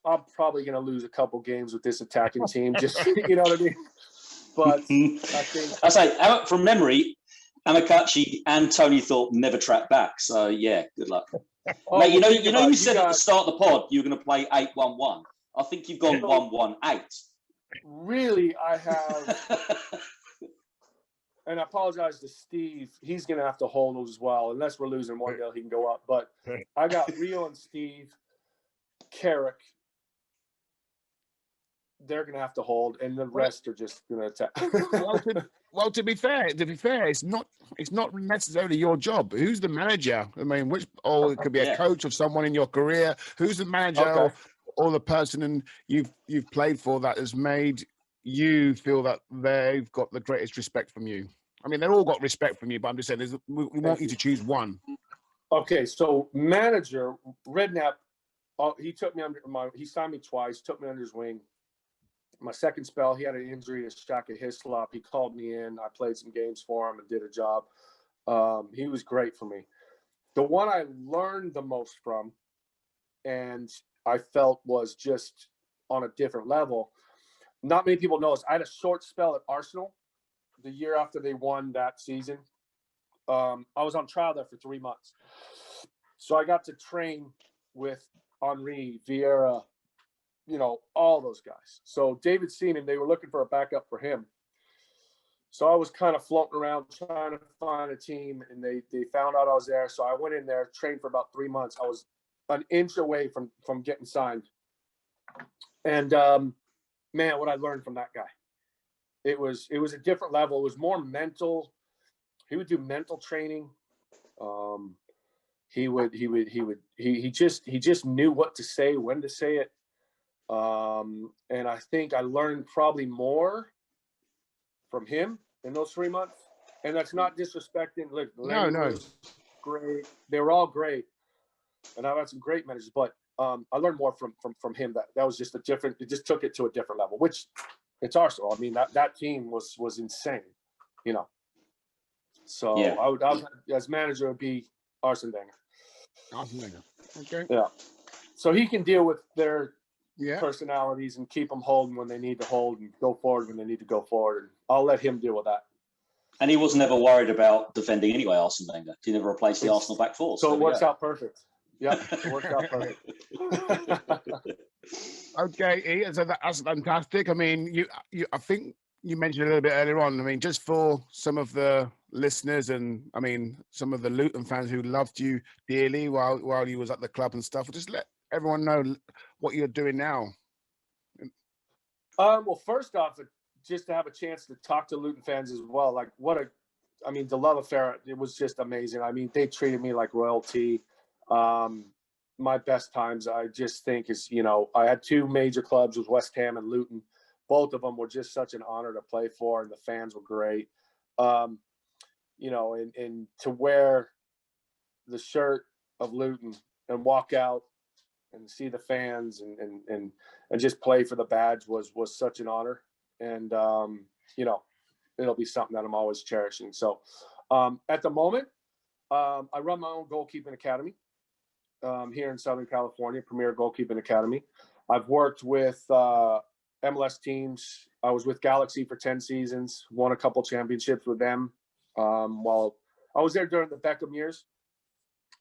I'm probably going to lose a couple games with this attacking team, just, you know what I mean? But I think. I say, from memory, Amakachi and Tony Thorpe never tracked back. So, yeah, good luck. Mate, you said at the start of the pod you were going to play 8-1-1. I think you've gone 1-1-8. Really, I have. And I apologize to Steve. He's going to have to hold those as well. Unless we're losing 1-0, he can go up. But I got Rio and Steve, Carrick, they're going to have to hold, and the rest are just going to attack. To be fair, it's not necessarily your job. Who's the manager? I mean, it could be a coach of someone in your career. Who's the manager or the person you've played for that has made you feel that they've got the greatest respect from you? I mean, they've all got respect from you, but I'm just saying, we want you to choose one. Okay, so manager Redknapp, he signed me twice, took me under his wing. My second spell, he had an injury to Shaka Hislop. He called me in. I played some games for him and did a job. He was great for me. The one I learned the most from, and I felt was just on a different level. Not many people know this. I had a short spell at Arsenal the year after they won that season. I was on trial there for 3 months. So I got to train with Henry, Vieira, all those guys. So David Seaman, they were looking for a backup for him. So I was kind of floating around trying to find a team, and they found out I was there. So I went in there, trained for about 3 months. I was an inch away from getting signed. And man, what I learned from that guy. It was a different level. It was more mental. He would do mental training. He just knew what to say, when to say it. And I think I learned probably more from him in those 3 months. And that's not disrespecting. Look, No. Great. They were all great. And I've had some great managers, but I learned more from him. That was just it just took it to a different level, which it's Arsenal. I mean, that team was insane, So yeah. I would as manager, it would be Arsene Wenger. Okay. Yeah. So he can deal with their personalities and keep them holding when they need to hold and go forward when they need to go forward. And I'll let him deal with that. And he wasn't ever worried about defending anyway, Arsene Wenger. He never replaced the Arsenal back four. So it works out perfect. Yeah, it worked out perfect. Okay, so that's fantastic. I mean, I think you mentioned a little bit earlier on. I mean, just for some of the listeners and I mean, some of the Luton fans who loved you dearly while you was at the club and stuff, just let everyone know what you're doing now. Well, first off, just to have a chance to talk to Luton fans as well. Like the love affair, it was just amazing. I mean, they treated me like royalty. My best times, I just think is, I had two major clubs with West Ham and Luton. Both of them were just such an honor to play for, and the fans were great. And to wear the shirt of Luton and walk out and see the fans and just play for the badge was such an honor. And, it'll be something that I'm always cherishing. So at the moment, I run my own goalkeeping academy here in Southern California, Premier Goalkeeping Academy. I've worked with MLS teams. I was with Galaxy for 10 seasons, won a couple championships with them while I was there during the Beckham years.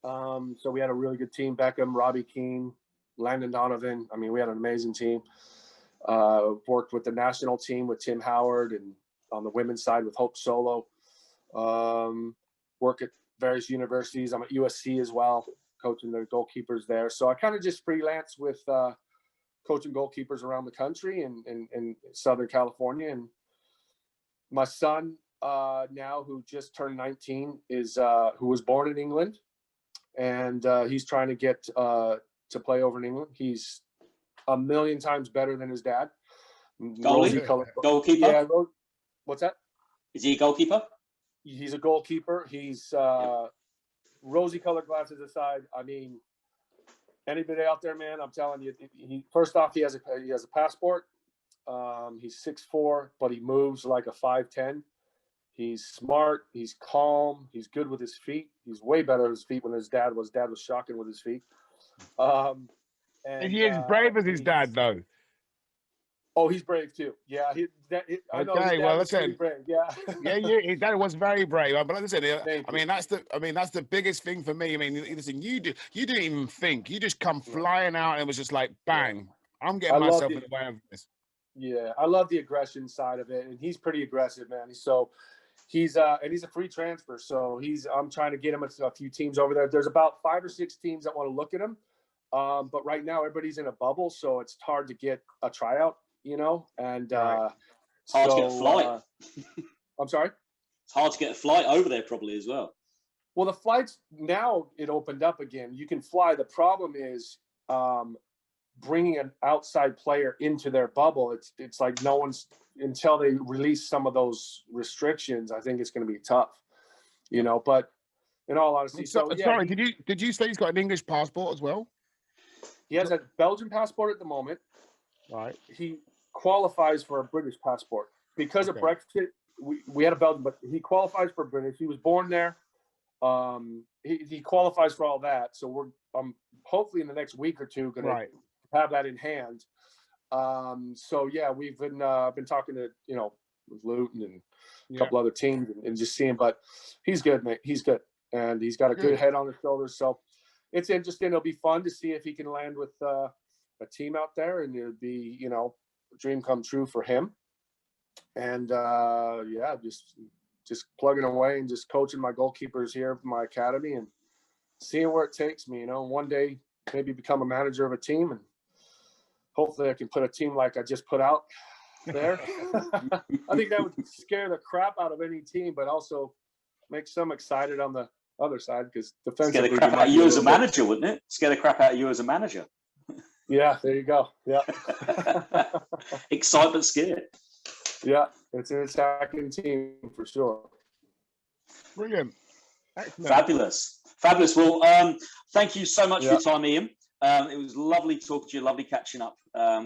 So we had a really good team, Beckham, Robbie, Keane, Landon Donovan. I mean, we had an amazing team. Worked with the national team with Tim Howard and on the women's side with Hope Solo. Work at various universities. I'm at USC as well, coaching the goalkeepers there. So I kind of just freelance with coaching goalkeepers around the country and in Southern California. And my son now, who just turned 19, who was born in England, and he's trying to get to play over in England. He's a million times better than his dad. Goalkeeper? Yeah. What's that? Is he a goalkeeper? He's a goalkeeper. He's rosy colored glasses aside. I mean, anybody out there, man, I'm telling you, first off, he has a passport. He's 6'4", but he moves like a 5'10". He's smart. He's calm. He's good with his feet. He's way better with his feet when his dad was shocking with his feet. And he is brave as his dad, though. Oh, he's brave too. Yeah. I know. Okay, well, listen. Brave. Yeah. Yeah, his dad was very brave. But listen, that's the biggest thing for me. I mean, listen, you didn't even think. You just come flying out, and it was just like, bang! Yeah. I'm getting myself in the way of this. Yeah, I love the aggression side of it, and he's pretty aggressive, man. He's a free transfer, so I'm trying to get him a few teams over there. There's about 5 or 6 teams that want to look at him, but right now everybody's in a bubble, so it's hard to get a tryout. you know, and Right. Hard to get a flight. I'm sorry? It's hard to get a flight over there probably as well. Well, the flights, now it opened up again. You can fly. The problem is bringing an outside player into their bubble. It's like no one's, until they release some of those restrictions, I think it's going to be tough, you know, but in all honesty. So yeah, sorry, did you say he's got an English passport as well? he has a Belgian passport at the moment. Right. He qualifies for a British passport because of Brexit. We had a Belgian, but he qualifies for British. He was born there. He qualifies for all that. So we're hopefully in the next week or two going to have that in hand. So yeah, we've been talking to, you know, with Luton and a couple other teams and just seeing, but he's good, mate. He's good. And he's got a good head on his shoulders. So it's interesting. It'll be fun to see if he can land with a team out there, and it'll be, you know, a dream come true for him. And yeah, just plugging away and just coaching my goalkeepers here from my academy and seeing where it takes me, you know, one day maybe become a manager of a team, and hopefully I can put a team like I just put out there. I think that would scare the crap out of any team, but also make some excited on the other side, because defensively, scare the crap out of you as a manager, wouldn't it? Scare the crap out of you as a manager. Yeah, there you go. Yeah. Excitement, scared. Yeah, it's an attacking team for sure. Brilliant. Excellent. Fabulous. Well, thank you so much for your time, Ian. It was lovely talking to you, lovely catching up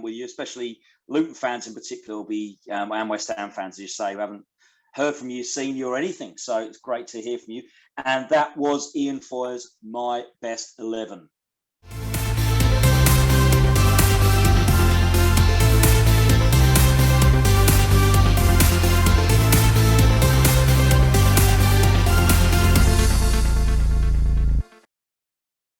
with you, especially Luton fans in particular will be, and West Ham fans, as you say, who haven't heard from you, seen you or anything. So it's great to hear from you. And that was Ian Feuer's My Best 11.